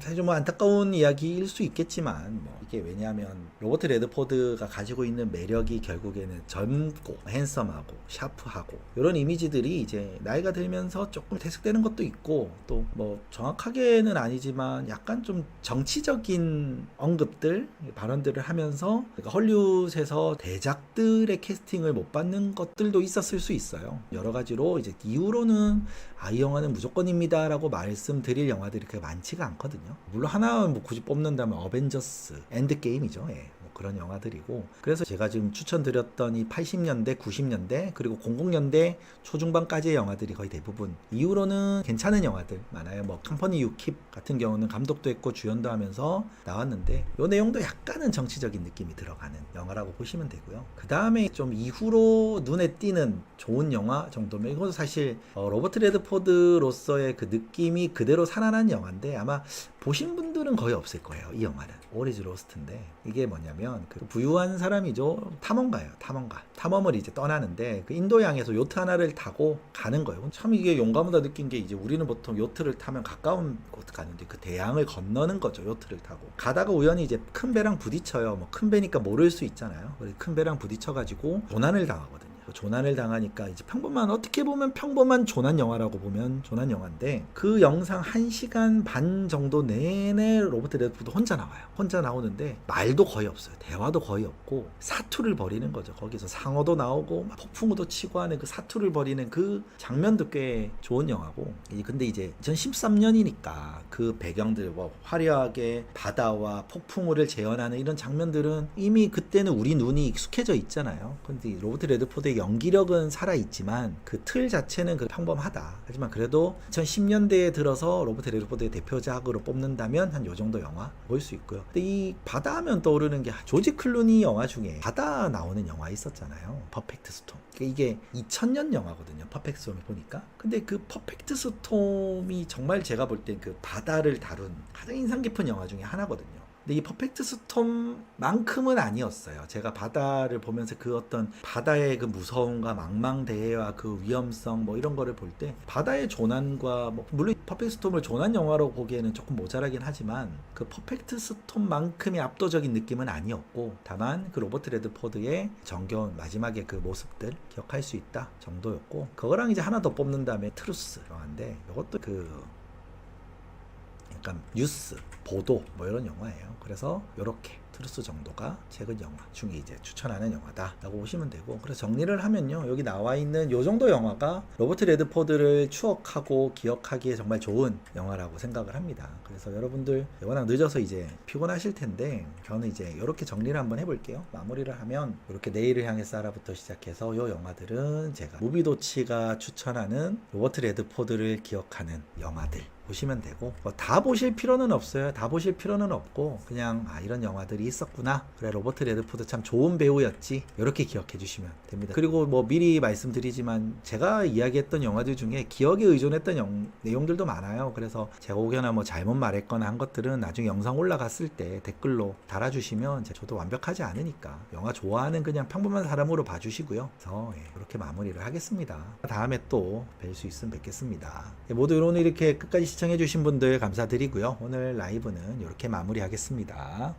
사실 좀 안타까운 이야기일 수 있겠지만, 뭐 이게 왜냐하면 로버트 레드포드가 가지고 있는 매력이 결국에는 젊고 핸섬하고 샤프하고 이런 이미지들이 이제 나이가 들면서 조금 퇴색되는 것도 있고, 또 뭐 정확하게는 아니지만 약간 좀 정치적인 언급들, 발언들을 하면서, 그러니까 헐리우드에서 대작들의 캐스팅을 못 받는 것들도 있었을 수 있어요. 여러 가지로 이제 이후로는 이 영화는 무조건입니다 라고 말씀드릴 영화들이 그렇게 많지가 않거든요. 물론 하나는 뭐 굳이 뽑는다면 어벤져스 엔드게임이죠. 예. 뭐 그런 영화들이고, 그래서 제가 지금 추천드렸던 이 80년대 90년대 그리고 00년대 초중반까지의 영화들이 거의 대부분, 이후로는 괜찮은 영화들 많아요. 뭐 컴퍼니 유킵 같은 경우는 감독도 했고 주연도 하면서 나왔는데, 요 내용도 약간은 정치적인 느낌이 들어가는 영화라고 보시면 되고요. 그 다음에 좀 이후로 눈에 띄는 좋은 영화 정도면, 이것도 사실 로버트 레드포드로서의 그 느낌이 그대로 살아난 영화인데 아마 보신 분들은 거의 없을 거예요. 이 영화는 오리지 로스트인데, 이게 뭐냐면 그 부유한 사람이죠. 탐험가예요. 탐험을 이제 떠나는데 그 인도양에서 요트 하나를 타고 가는 거예요. 참 이게 용감하다 느낀 게, 이제 우리는 보통 요트를 타면 가까운 곳 가는데 그 대양을 건너는 거죠. 요트를 타고 가다가 우연히 이제 큰 배랑 부딪혀요. 뭐 큰 배니까 모를 수 있잖아요. 큰 배랑 부딪혀가지고 조난을 당하거든요. 조난을 당하니까 이제 어떻게 보면 평범한 조난 영화라고 보면 조난 영화인데, 그 영상 1시간 반 정도 내내 로버트 레드포드 혼자 나와요. 혼자 나오는데 말도 거의 없어요. 대화도 거의 없고 사투를 벌이는 거죠. 거기서 상어도 나오고 막 폭풍우도 치고 하는 그 사투를 벌이는 그 장면도 꽤 좋은 영화고, 근데 이제 2013년이니까 그 배경들, 뭐 화려하게 바다와 폭풍우를 재현하는 이런 장면들은 이미 그때는 우리 눈이 익숙해져 있잖아요. 근데 로버트 레드포드의 연기력은 살아있지만 그 틀 자체는 그 평범하다. 하지만 그래도 2010년대에 들어서 로버트 레드포드의 대표작으로 뽑는다면 한 요 정도 영화 볼 수 있고요. 근데 이 바다 하면 떠오르는 게, 조지 클루니 영화 중에 바다 나오는 영화 있었잖아요. 퍼펙트 스톰. 이게 2000년 영화거든요. 퍼펙트 스톰을 보니까. 근데 그 퍼펙트 스톰이 정말 제가 볼 땐 그 바다를 다룬 가장 인상 깊은 영화 중에 하나거든요. 근데 이 퍼펙트 스톰만큼은 아니었어요. 제가 바다를 보면서 그 어떤 바다의 그 무서움과 망망대해와 그 위험성 뭐 이런 거를 볼 때, 바다의 조난과 뭐 물론 퍼펙트 스톰을 조난 영화로 보기에는 조금 모자라긴 하지만 그 퍼펙트 스톰만큼의 압도적인 느낌은 아니었고, 다만 그 로버트 레드포드의 정겨운 마지막에 그 모습들 기억할 수 있다 정도였고, 그거랑 이제 하나 더 뽑는다면 트루스 영화인데, 이것도 그 약간 뉴스, 보도 뭐 이런 영화예요. 그래서 이렇게 트루스 정도가 최근 영화 중에 이제 추천하는 영화다라고 보시면 되고, 그래서 정리를 하면요, 여기 나와 있는 요 정도 영화가 로버트 레드포드를 추억하고 기억하기에 정말 좋은 영화라고 생각을 합니다. 그래서 여러분들 워낙 늦어서 이제 피곤하실 텐데, 저는 이제 이렇게 정리를 한번 해볼게요. 마무리를 하면 이렇게 내일을 향해서 알아부터 시작해서 요 영화들은 제가 무비도치가 추천하는 로버트 레드포드를 기억하는 영화들 보시면 되고 뭐 다 보실 필요는 없어요. 다 보실 필요는 없고 그냥 이런 영화들이 있었구나. 그래 로버트 레드포드 참 좋은 배우였지. 이렇게 기억해 주시면 됩니다. 그리고 뭐 미리 말씀드리지만 제가 이야기했던 영화들 중에 기억에 의존했던 내용들도 많아요. 그래서 제가 혹여나 뭐 잘못 말했거나 한 것들은 나중에 영상 올라갔을 때 댓글로 달아주시면 저도 완벽하지 않으니까 영화 좋아하는 그냥 평범한 사람으로 봐주시고요. 그래서 이렇게 마무리를 하겠습니다. 다음에 또 뵐 수 있으면 뵙겠습니다. 모두 오늘 이렇게 끝까지 시청해주신 분들 감사드리고요. 오늘 라이브는 이렇게 마무리하겠습니다.